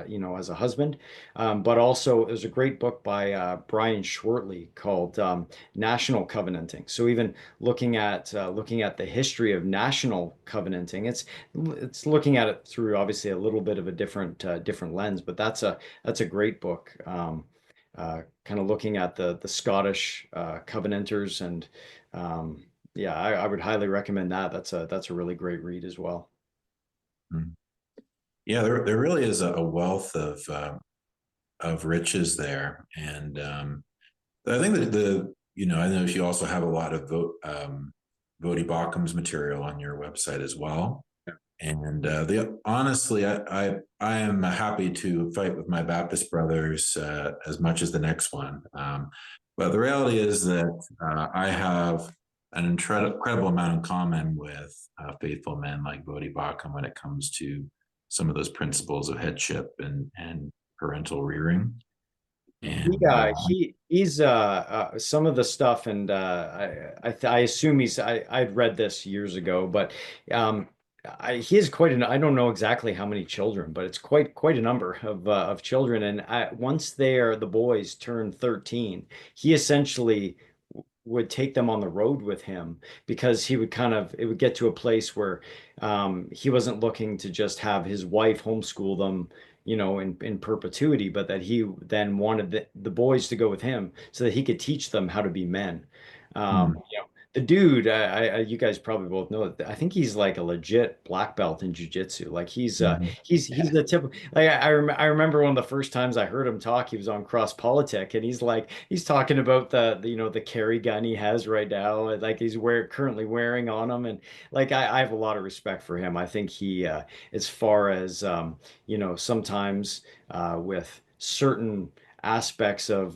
you know as a husband. But also there's a great book by Brian Schwartley called National Covenanting. So even looking at the history of national covenanting, it's looking at it through obviously a little bit of a different lens, but that's a great book. Kind of looking at the Scottish Covenanters and yeah, I would highly recommend that. That's a really great read as well. Mm. Yeah, there really is a wealth of riches there, and I think that I know you also have a lot of Vodi Baucham's material on your website as well. And the honestly, I am happy to fight with my Baptist brothers as much as the next one. But the reality is that I have an incredible amount in common with faithful men like Vodi Baucham when it comes to some of those principles of headship and parental rearing. And He's some of the stuff, and I assume I'd read this years ago, but um, he has quite an I don't know exactly how many children, but it's quite a number of children. And once the boys turn 13, he essentially would take them on the road with him because he would it would get to a place where he wasn't looking to just have his wife homeschool them, you know, in perpetuity, but that he then wanted the boys to go with him so that he could teach them how to be men. mm, You know, the dude, you guys probably both know, I think he's like a legit black belt in jujitsu. Like mhm. he's the tip. Like I remember one of the first times I heard him talk, he was on Cross Politic, and he's talking about the you know the carry gun he has right now, and like currently wearing on him, and like I have a lot of respect for him. I think as far as you know, sometimes with certain aspects of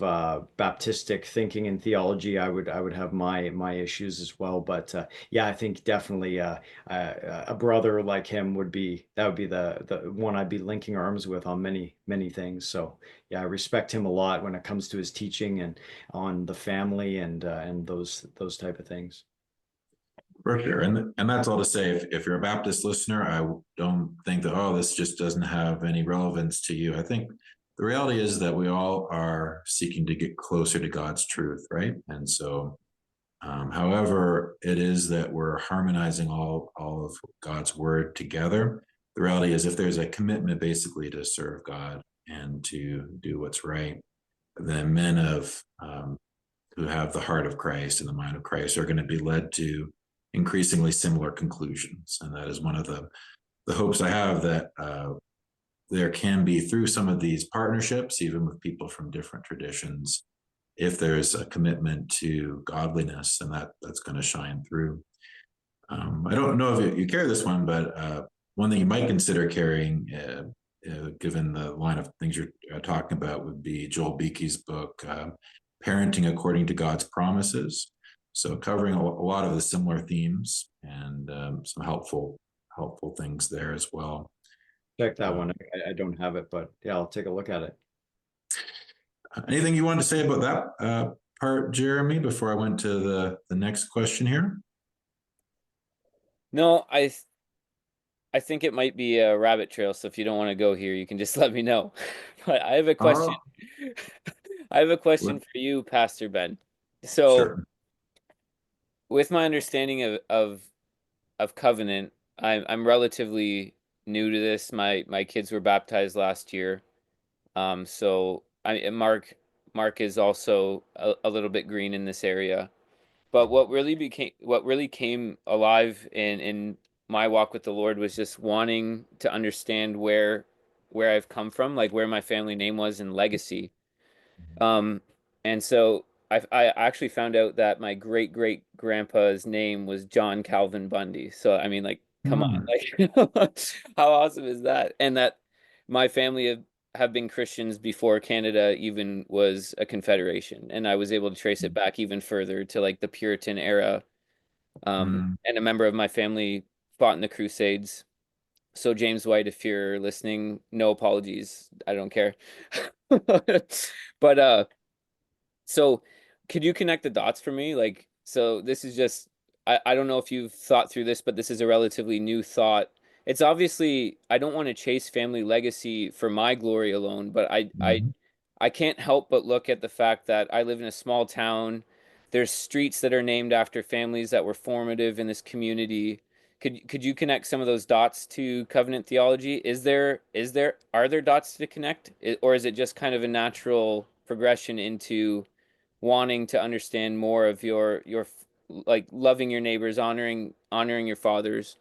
Baptistic thinking and theology, I would have my issues as well. But yeah, I think definitely a brother like him would be the one I'd be linking arms with on many things. So yeah, I respect him a lot when it comes to his teaching and on the family and those type of things. For sure. And that's all to say, if you're a Baptist listener, I don't think that, oh, this just doesn't have any relevance to you. I think the reality is that we all are seeking to get closer to God's truth, right? And so, however it is that we're harmonizing all of God's word together, the reality is if there's a commitment basically to serve God and to do what's right, then men who have the heart of Christ and the mind of Christ are going to be led to increasingly similar conclusions. And that is one of the hopes I have, that there can be, through some of these partnerships, even with people from different traditions, if there's a commitment to godliness, and that's going to shine through. I don't know if you carry this one, but one thing you might consider carrying, given the line of things you're talking about, would be Joel Beake's book, Parenting According to God's Promises. So covering a lot of the similar themes and some helpful things there as well. Check that Um, one. I don't have it, but yeah, I'll take a look at it. Anything you want to say about that part, Jeremy, before I went to the next question here? No, I think it might be a rabbit trail, so if you don't want to go here, you can just let me know. But I have a question. Oh, I have a question for you, Pastor Ben. So, sure. with my understanding of covenant, I'm relatively new to this. My kids were baptized last year. So Mark is also a little bit green in this area. But what really came alive in my walk with the Lord was just wanting to understand where I've come from, like where my family name was and legacy. Um, and so I actually found out that my great great grandpa's name was John Calvin Bundy. So I mean, like, come on, Hmm. like, how awesome is that? And that my family have been Christians before Canada even was a confederation, and I was able to trace it back even further to like the Puritan era. Hmm. And a member of my family fought in the Crusades. So James White, if you're listening, no apologies. I don't care. But so could you connect the dots for me? Like, so this is just, I don't know if you've thought through this, but this is a relatively new thought. It's obviously, I don't want to chase family legacy for my glory alone, but Mhm. I can't help but look at the fact that I live in a small town. There's streets that are named after families that were formative in this community. Could you connect some of those dots to covenant theology? Are there dots to connect, or is it just kind of a natural progression into wanting to understand more of like loving your neighbors, honoring your fathers?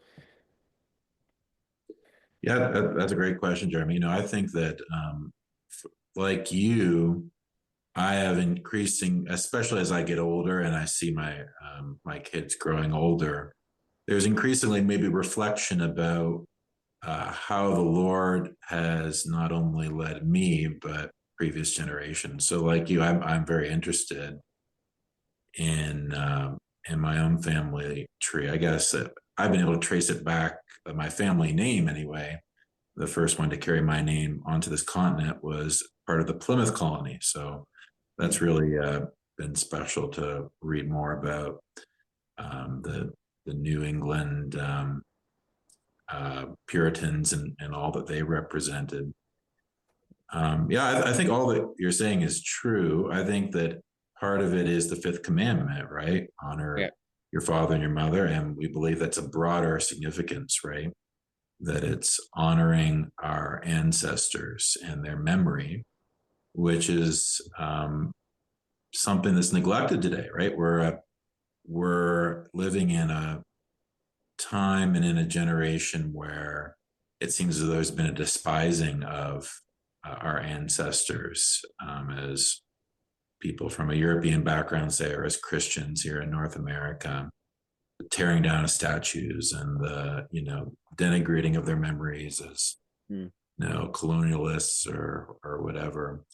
Yeah, that's a great question, Jeremy. I think that, like you, I have increasing, especially as I get older and I see my kids growing older. There's increasingly maybe reflection about how the Lord has not only led me but previous generations. So, like you, I'm very interested in in my own family tree. I guess I've been able to trace it back. My family name, anyway. The first one to carry my name onto this continent was part of the Plymouth colony. So that's really been special to read more about the New England Puritans and all that they represented. Yeah, I think all that you're saying is true. I think that part of it is the fifth commandment, right? Yeah. Honor your father and your mother. And we believe that's a broader significance, right? That it's honoring our ancestors and their memory, which is something that's neglected today, right? We're living in a time and in a generation where it seems as though there's been a despising of our ancestors as people from a European background, say, or as Christians here in North America, tearing down of statues and the denigrating of their memories as Hmm. colonialists or whatever.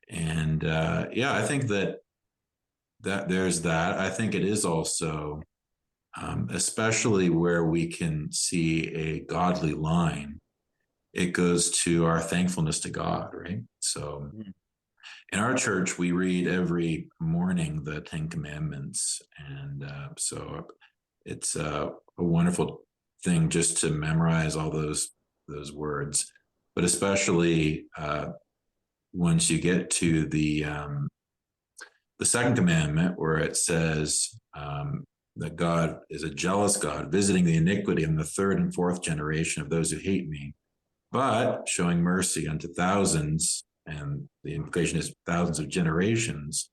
And yeah, I think that there's that. I think it is also especially where we can see a godly line, it goes to our thankfulness to God, right? So Hmm. in our church, we read every morning the Ten Commandments. And so it's a wonderful thing just to memorize all those words. But especially once you get to the second commandment, where it says that God is a jealous God, visiting the iniquity in the third and fourth generation of those who hate me, but showing mercy unto thousands, and the implication is thousands of generations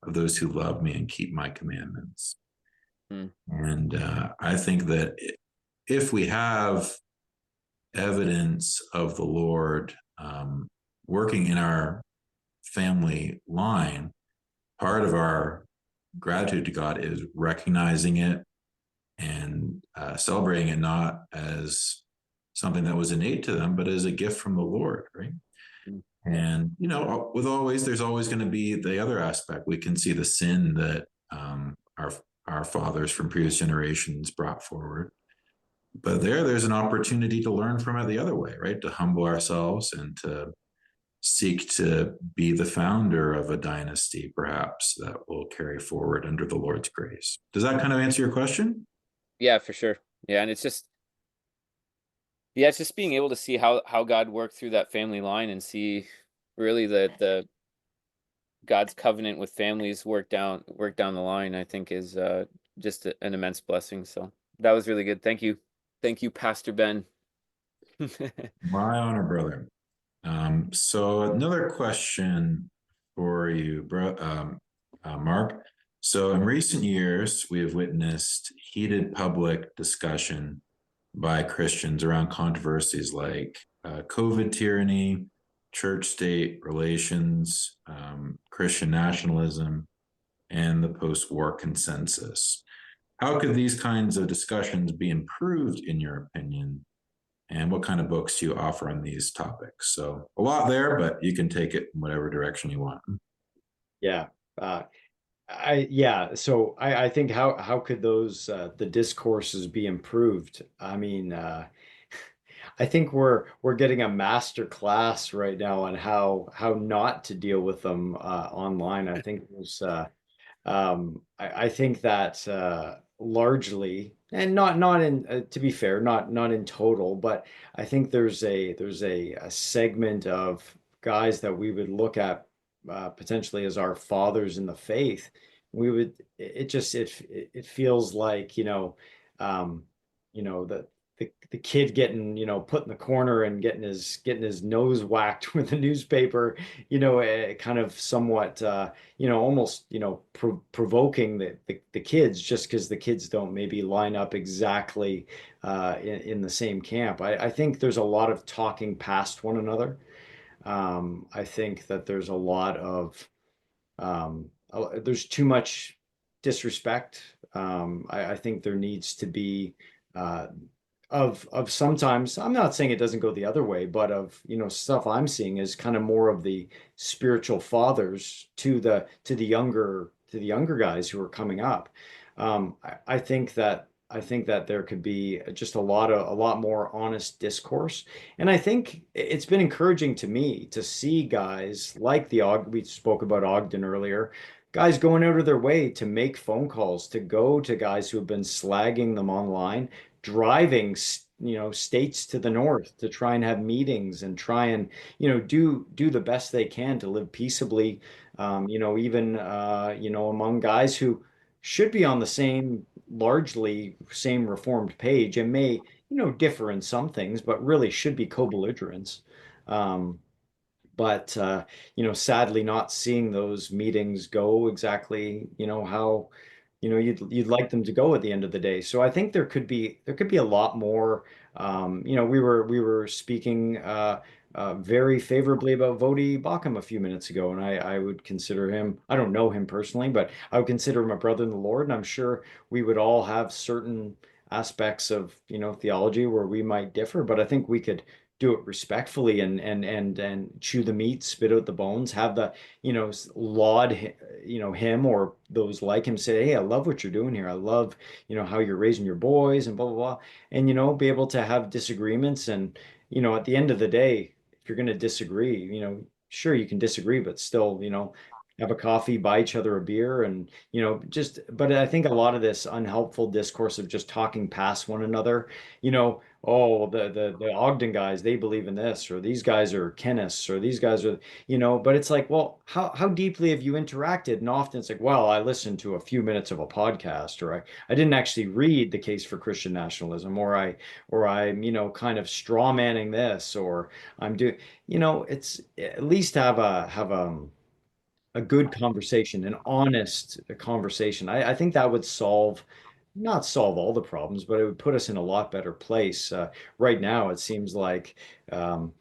of those who love me and keep my commandments. Hmm. And I think that if we have evidence of the Lord working in our family line, part of our gratitude to God is recognizing it and celebrating it not as something that was innate to them, but as a gift from the Lord, right? Hmm. And there's always going to be the other aspect. We can see the sin that our fathers from previous generations brought forward, but there's an opportunity to learn from it the other way, right? To humble ourselves and to seek to be the founder of a dynasty, perhaps, that will carry forward under the Lord's grace. Does that kind of answer your question? Yeah, for sure. Yeah, and it's just being able to see how God worked through that family line and see really the God's covenant with families work down the line, I think is just an immense blessing. So that was really good. Thank you, Pastor Ben. My honor, brother. So another question for you, Mark. So in recent years, we have witnessed heated public discussion by Christians around controversies like COVID tyranny, church-state relations, Christian nationalism, and the post-war consensus. How could these kinds of discussions be improved, in your opinion? And what kind of books do you offer on these topics? So a lot there, but you can take it in whatever direction you want. Yeah. Uh, so I think how could those the discourses be improved? I mean, I think we're getting a master class right now on how not to deal with them online. I think there's I think that largely, and not in to be fair, not in total, but I think there's a segment of guys that we would look at potentially as our fathers in the faith. We would it just it feels like that the kid getting put in the corner and getting his nose whacked with a newspaper, kind of somewhat almost provoking the kids just because the kids don't maybe line up exactly in the same camp. I think there's a lot of talking past one another. I think that there's a lot of there's too much disrespect. I think there needs to be uh, of sometimes, I'm not saying it doesn't go the other way, but of stuff I'm seeing is kind of more of the spiritual fathers to the younger guys who are coming up. I think that there could be just a lot more honest discourse. And I think it's been encouraging to me to see guys like we spoke about Ogden earlier, guys going out of their way to make phone calls, to go to guys who have been slagging them online, driving, states to the north to try and have meetings and try and, do the best they can to live peaceably, even, among guys who should be on the largely same reformed page and may, differ in some things, but really should be co-belligerents. Um, but sadly not seeing those meetings go exactly, how, you'd like them to go at the end of the day. So I think there could be a lot more. We were speaking very favorably about Vodi Bakum a few minutes ago, and I would consider him. I don't know him personally, but I would consider him a brother in the Lord, and I'm sure we would all have certain aspects of theology where we might differ, but I think we could do it respectfully and chew the meat, spit out the bones, have the laud him or those like him, say, hey, I love what you're doing here. I love how you're raising your boys and blah blah blah, and be able to have disagreements. And at the end of the day, if you're going to disagree, sure, you can disagree, but still have a coffee, buy each other a beer, and just. But I think a lot of this unhelpful discourse of just talking past one another, oh, the Ogden guys, they believe in this, or these guys are Kenists, or these guys are, but it's like, well, how deeply have you interacted? And often it's like, well, I listened to a few minutes of a podcast, or I didn't actually read The Case for Christian Nationalism, or I'm, kind of straw manning this, or I'm doing, it's at least have a good conversation, an honest conversation. I think that would not solve all the problems, but it would put us in a lot better place. Right now, it seems like um,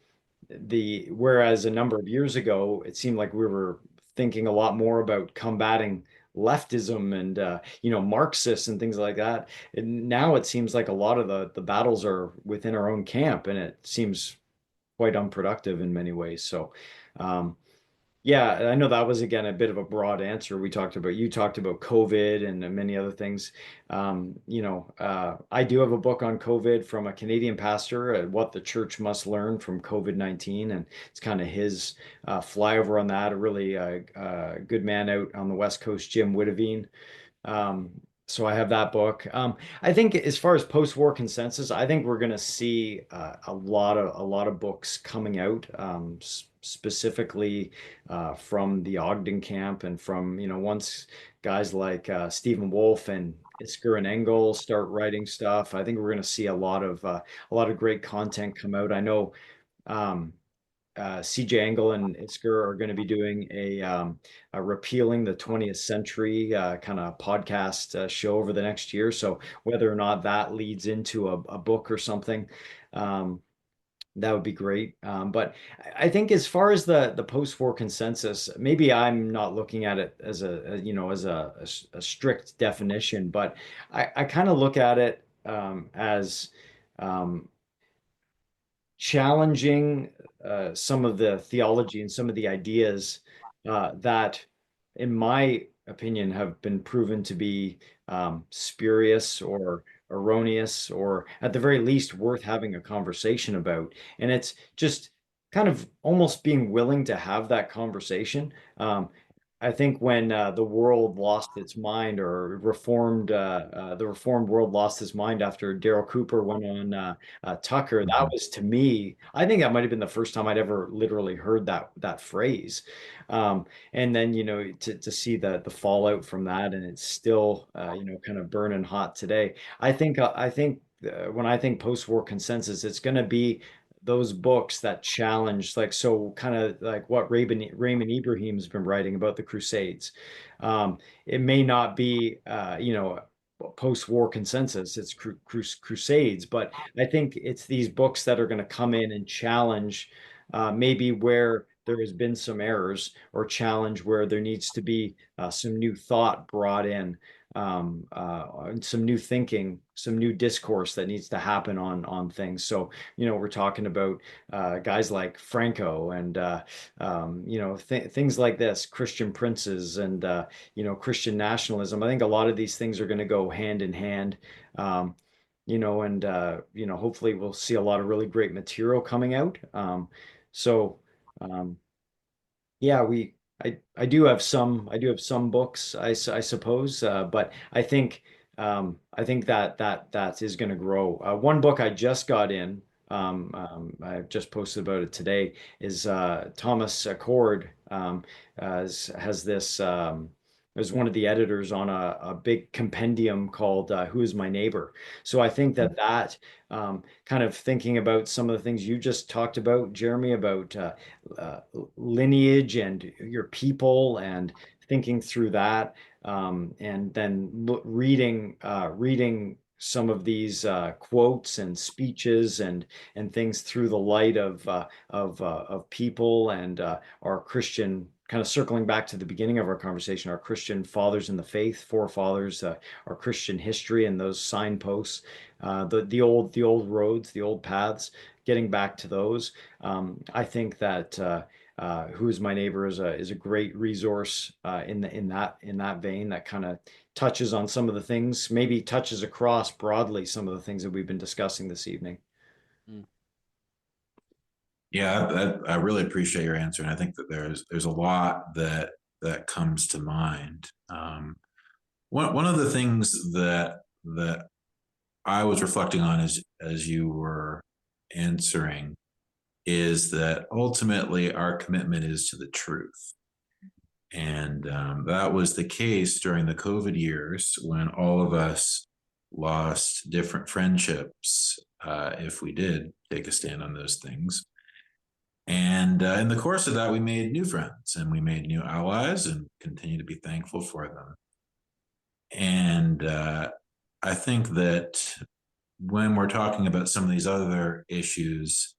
whereas a number of years ago, it seemed like we were thinking a lot more about combating leftism and Marxists and things like that. And now it seems like a lot of the battles are within our own camp, and it seems quite unproductive in many ways. So. Um, yeah, I know that was again a bit of a broad answer. You talked about COVID and many other things. I do have a book on COVID from a Canadian pastor, What the Church Must Learn from COVID-19, and it's kind of his flyover on that. A really good man out on the West Coast, Jim Witteveen. Um, so I have that book. I think as far as post-war consensus, I think we're going to see a lot of books coming out, specifically from the Ogden camp and from once guys like Stephen Wolfe and Isker and Engel start writing stuff. I think we're going to see a lot of great content come out. I know. Um, CJ Engel and Isker are going to be doing a repealing the 20th century kind of podcast show over the next year. So whether or not that leads into a book or something, um, that would be great. But I think as far as the post-war consensus, maybe I'm not looking at it as a strict definition, but I kind of look at it as um, challenging some of the theology and some of the ideas that, in my opinion, have been proven to be spurious or erroneous, or at the very least worth having a conversation about. And it's just kind of almost being willing to have that conversation. I think when the world lost its mind, or the reformed world lost its mind after Daryl Cooper went on Tucker, that was, to me, I think that might have been the first time I'd ever literally heard that phrase. And then, to see the fallout from that, and it's still kind of burning hot today. I think when I think post-war consensus, it's going to be those books that challenge, like, so kind of like what Raymond Ibrahim's been writing about the Crusades. It may not be, post-war consensus, it's Crusades, but I think it's these books that are going to come in and challenge maybe where there has been some errors, or challenge where there needs to be some new thought brought in, and some new thinking, some new discourse that needs to happen on things. So, we're talking about guys like Franco, and things like this, Christian princes, and Christian nationalism. I think a lot of these things are going to go hand in hand. And hopefully we'll see a lot of really great material coming out. So um, yeah, I do have some books, I suppose, but I think that is going to grow. One book I just got in, I just posted about it today, is Thomas Accord, has this. As one of the editors on a big compendium called "Who Is My Neighbor?" So I think that kind of thinking about some of the things you just talked about, Jeremy, about uh, lineage and your people, and thinking through that, and then reading some of these quotes and speeches and things through the light of people, and our Christian, kind of circling back to the beginning of our conversation, our Christian fathers in the faith, forefathers, our Christian history, and those signposts, the old roads, the old paths, getting back to those. I think that "Who Is My Neighbor" is a great resource in that vein, that kind of touches on some of the things, maybe touches across broadly some of the things that we've been discussing this evening. Mm. Yeah, I really appreciate your answer, and I think that there's a lot that comes to mind. One of the things that I was reflecting on as you were answering is that ultimately our commitment is to the truth. And that was the case during the COVID years, when all of us lost different friendships, if we did take a stand on those things. And in the course of that, we made new friends, and we made new allies, and continue to be thankful for them. And I think that when we're talking about some of these other issues,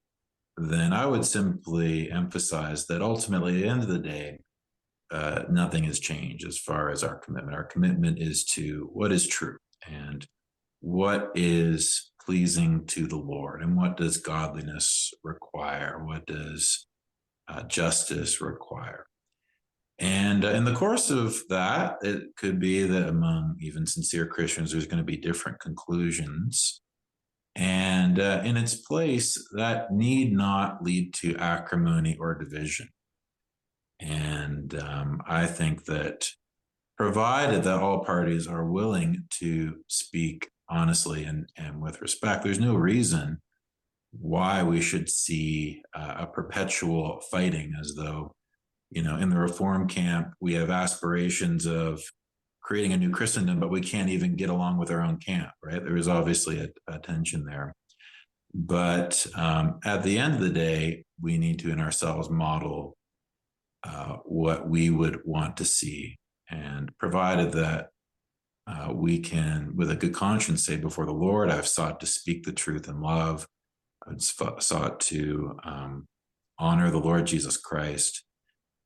then I would simply emphasize that ultimately, at the end of the day, nothing has changed as far as our commitment. Our commitment is to what is true, and what is pleasing to the Lord, and what does godliness require? What does justice require? And in the course of that, it could be that among even sincere Christians, there's going to be different conclusions. And in its place, that need not lead to acrimony or division. And I think that, provided that all parties are willing to speak honestly and with respect, there's no reason why we should see a perpetual fighting, as though, in the Reform camp, we have aspirations of creating a new Christendom, but we can't even get along with our own camp, right? There is obviously a tension there. But at the end of the day, we need to in ourselves model what we would want to see. And provided that we can, with a good conscience, say before the Lord, I've sought to speak the truth in love. I've sought to honor the Lord Jesus Christ.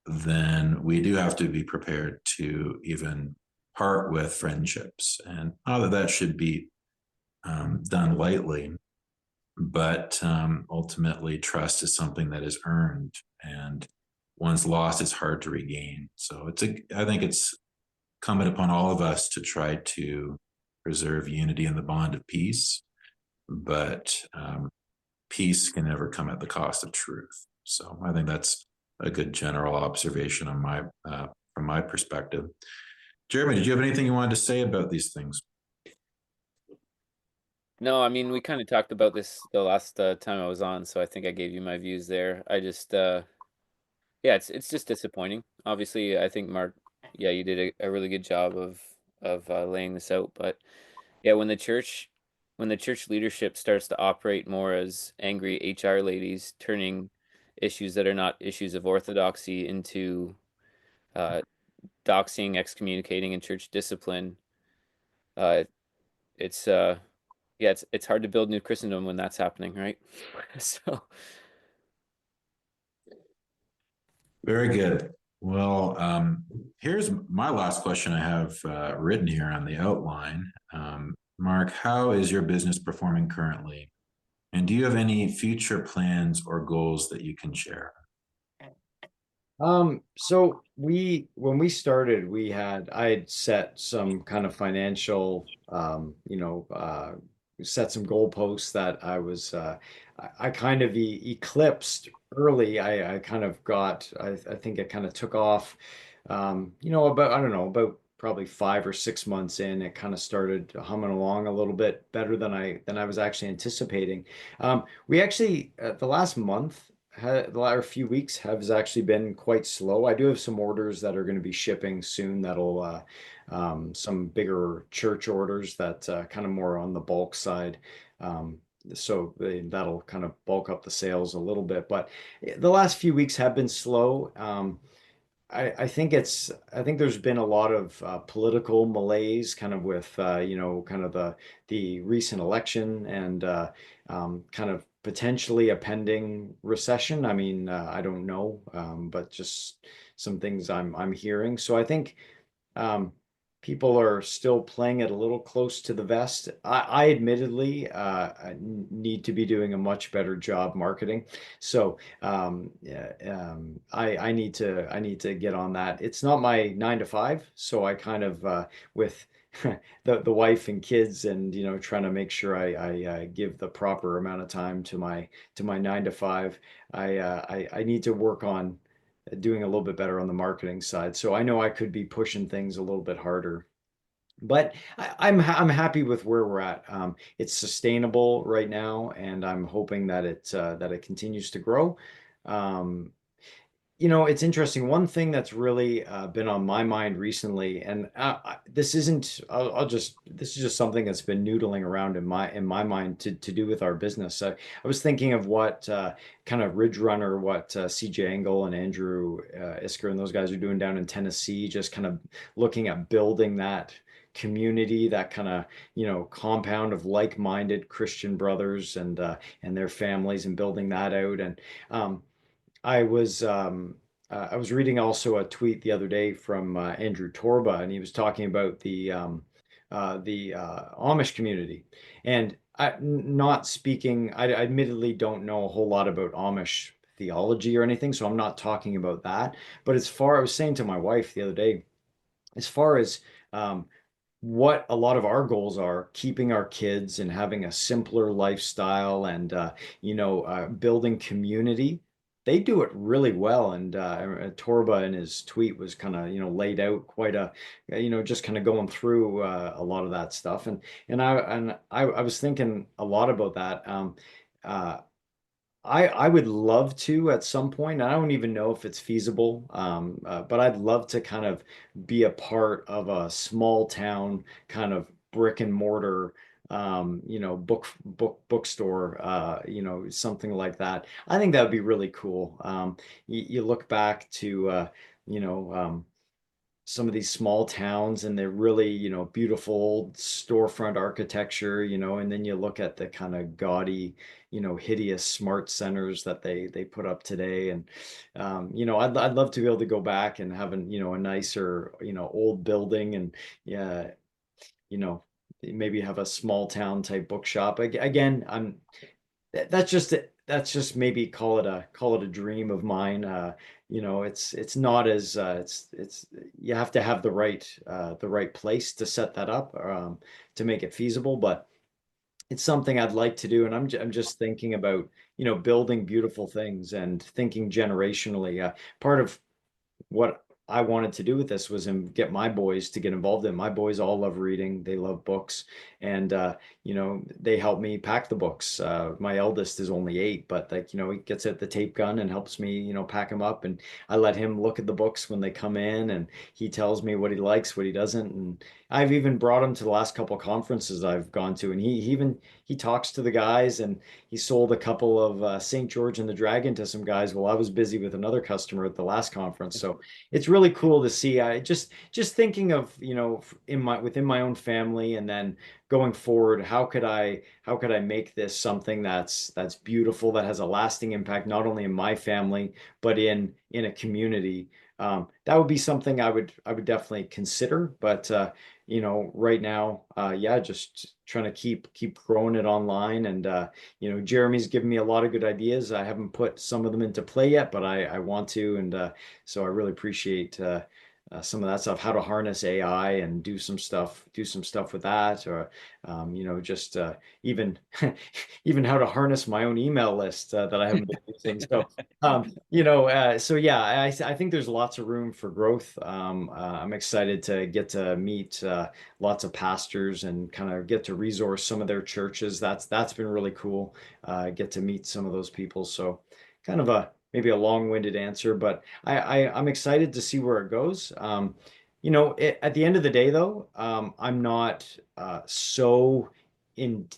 Then we do have to be prepared to even part with friendships. And not that should be done lightly, but ultimately trust is something that is earned, and once lost, it's hard to regain. So I think it's incumbent upon all of us to try to preserve unity and the bond of peace, but peace can never come at the cost of truth. So I think that's a good general observation on from my perspective. Jeremy, did you have anything you wanted to say about these things? No, I mean, we kind of talked about this the last time I was on, so I think I gave you my views there. I just, yeah, it's just disappointing. Obviously, I think Mark, yeah, you did a really good job of laying this out. But yeah, when the church leadership starts to operate more as angry HR ladies, turning issues that are not issues of orthodoxy into uh, doxing, excommunicating, and church discipline, uh, it's yeah, it's hard to build new Christendom when that's happening, right? So Very good. Well, here's my last question I have written here on the outline. Mark, how is your business performing currently? And do you have any future plans or goals that you can share? So when we started, I had set some kind of financial, set some goalposts that I kind of eclipsed early. I kind of I think it kind of took off, about, I don't know, about probably 5 or 6 months in, it kind of started humming along a little bit better than I was actually anticipating. We actually, the last month, the latter few weeks has actually been quite slow. I do have some orders that are going to be shipping soon that'll some bigger church orders that kind of more on the bulk side. That'll kind of bulk up the sales a little bit. But the last few weeks have been slow. I think there's been a lot of political malaise kind of with kind of the recent election and kind of potentially a pending recession. I mean, I don't know, but just some things I'm hearing. So I think um, people are still playing it a little close to the vest. I admittedly need to be doing a much better job marketing. So yeah, I need to get on that. It's not my 9 to 5, so I kind of with the wife and kids and trying to make sure I give the proper amount of time to my 9 to 5. I need to work on doing a little bit better on the marketing side. So I know I could be pushing things a little bit harder. But I'm happy with where we're at. It's sustainable right now, and I'm hoping that it continues to grow. Um, it's interesting. One thing that's really been on my mind recently, and this isn't, this is just something that's been noodling around in my mind to do with our business. I was thinking of what kind of Ridge Runner, what CJ Engel and Andrew Isker and those guys are doing down in Tennessee, just kind of looking at building that community, that kind of, compound of like-minded Christian brothers and their families and building that out. And I was I was reading also a tweet the other day from Andrew Torba, and he was talking about the Amish community. And not speaking, I admittedly don't know a whole lot about Amish theology or anything, so I'm not talking about that. But I was saying to my wife the other day, as far as um, what a lot of our goals are, keeping our kids and having a simpler lifestyle and building community. They do it really well, and Torba in his tweet was kind of laid out quite a just kind of going through a lot of that stuff, and I was thinking a lot about that. Uh, I would love to at some point. I don't even know if it's feasible, but I'd love to kind of be a part of a small town kind of brick and mortar, bookstore, something like that. I think that would be really cool. You look back to, you know, some of these small towns and they're really, beautiful old storefront architecture, and then you look at the kind of gaudy, hideous smart centers that they put up today. And, I'd love to be able to go back and have a nicer, old building and, yeah, you know, maybe have a small town type bookshop. Again, that's just maybe call it a dream of mine. It's not as it's you have to have the right place to set that up to make it feasible, but it's something I'd like to do, and I'm just thinking about, building beautiful things and thinking generationally. Part of what I wanted to do with this was get my boys to get involved in. My boys all love reading. They love books, and they help me pack the books. My eldest is only 8, but like, he gets at the tape gun and helps me, pack them up. And I let him look at the books when they come in, and he tells me what he likes, what he doesn't. And I've even brought him to the last couple conferences I've gone to, and he talks to the guys, and he sold a couple of St. George and the Dragon to some guys while I was busy with another customer at the last conference. So it's really cool to see. I just thinking of, within my own family, and then going forward, how could I make this something that's beautiful, that has a lasting impact, not only in my family, but in a community. That would be something I would definitely consider. But right now, yeah, just trying to keep growing it online. And Jeremy's given me a lot of good ideas. I haven't put some of them into play yet, but I want to. And so I really appreciate some of that stuff, how to harness AI and do some stuff with that, or just even even how to harness my own email list that I haven't been using. So so yeah, I think there's lots of room for growth. I'm excited to get to meet lots of pastors and kind of get to resource some of their churches. That's been really cool. Get to meet some of those people. So kind of maybe a long-winded answer, but I'm excited to see where it goes. At the end of the day, though, I'm not so in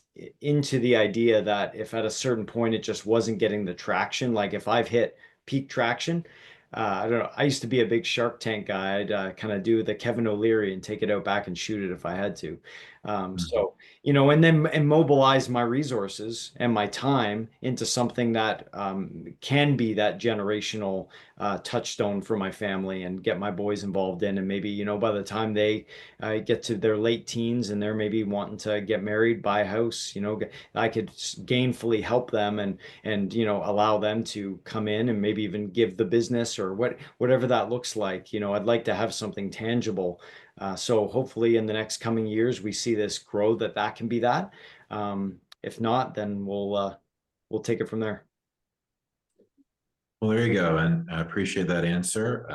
into the idea that if at a certain point it just wasn't getting the traction, like if I've hit peak traction, I don't know. I used to be a big Shark Tank guy. I'd kind of do the Kevin O'Leary and take it out back and shoot it if I had to. So and mobilize my resources and my time into something that can be that generational touchstone for my family, and get my boys involved in. And maybe, by the time they get to their late teens and they're maybe wanting to get married, buy a house, I could gainfully help them, and allow them to come in and maybe even give the business, or whatever that looks like. I'd like to have something tangible. So hopefully in the next coming years, we see this grow, that can be that. If not, then we'll take it from there. Well, there you go. And I appreciate that answer.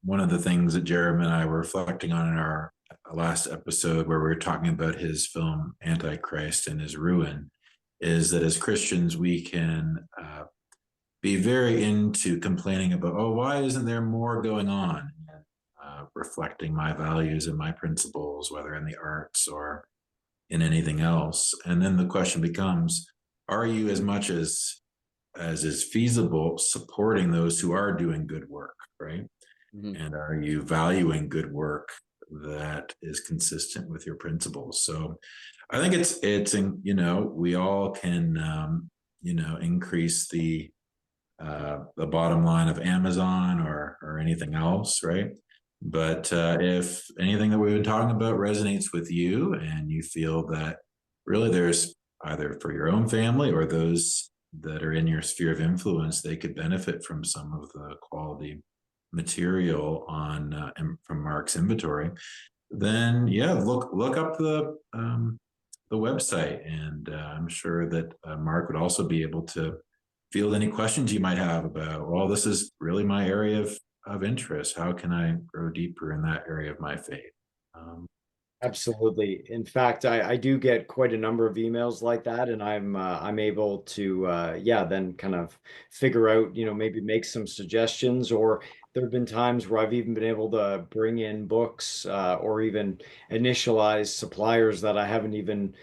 One of the things that Jeremy and I were reflecting on in our last episode, where we were talking about his film Antichrist and his ruin, is that as Christians, we can be very into complaining about, oh, why isn't there more going on? Reflecting my values and my principles, whether in the arts or in anything else. And then the question becomes, are you, as much as is feasible, supporting those who are doing good work, right? Mhm. And are you valuing good work that is consistent with your principles? So I think it's we all can increase the bottom line of Amazon or anything else, right? But if anything that we've been talking about resonates with you, and you feel that really there's, either for your own family or those that are in your sphere of influence, they could benefit from some of the quality material from Mark's inventory, then yeah, look up the website, and I'm sure that Mark would also be able to field any questions you might have about, well, this is really my area of interest. How can I grow deeper in that area of my faith? Absolutely. In fact, I do get quite a number of emails like that, and I'm able to then kind of figure out, maybe make some suggestions. Or there have been times where I've even been able to bring in books or even initialize suppliers that I haven't even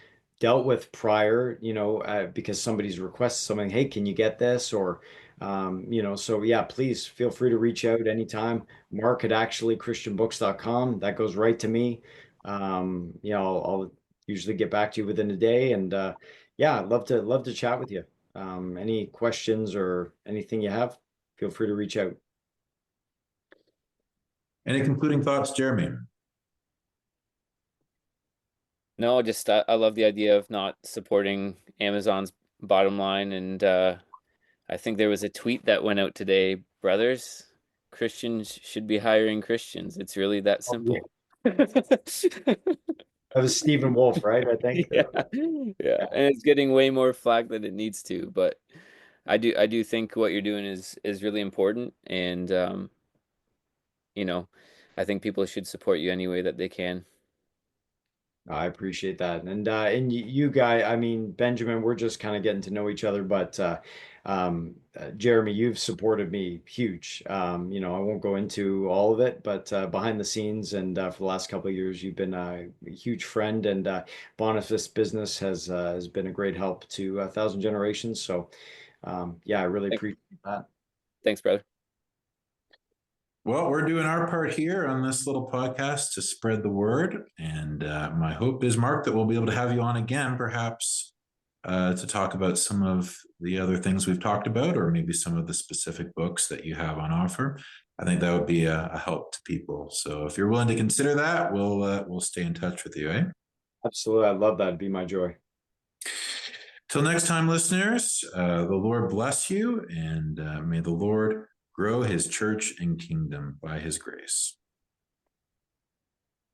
dealt with prior, because somebody's requested something. Hey, can you get this? Or so yeah, please feel free to reach out anytime. Mark at actuallychristianbooks.com. That goes right to me. I'll usually get back to you within a day, and yeah, I'd love to chat with you. Any questions or anything you have, feel free to reach out. Any concluding thoughts, Jeremy? No, just I love the idea of not supporting Amazon's bottom line. And I think there was a tweet that went out today, brothers, Christians should be hiring Christians. It's really that Oh, yeah. simple. That was Stephen Wolf, right? I think. Yeah, yeah, and it's getting way more flack than it needs to, but I do think what you're doing is really important, and you know, I think people should support you any way that they can. I appreciate that. And you guy, I mean, Benjamin, we're just kind of getting to know each other, but Jeremy, you've supported me huge. I won't go into all of it, but behind the scenes and for the last couple of years, you've been a huge friend, and Boniface Business has been a great help to a thousand generations. So, yeah, I really Thank- appreciate that. Thanks, brother. Well, we're doing our part here on this little podcast to spread the word. And my hope is, Mark, that we'll be able to have you on again, perhaps to talk about some of the other things we've talked about, or maybe some of the specific books that you have on offer. I think that would be a help to people. So if you're willing to consider that, we'll stay in touch with you, eh? Absolutely. I love that. It'd be my joy. Till next time, listeners, the Lord bless you, and may the Lord grow his church and kingdom by his grace.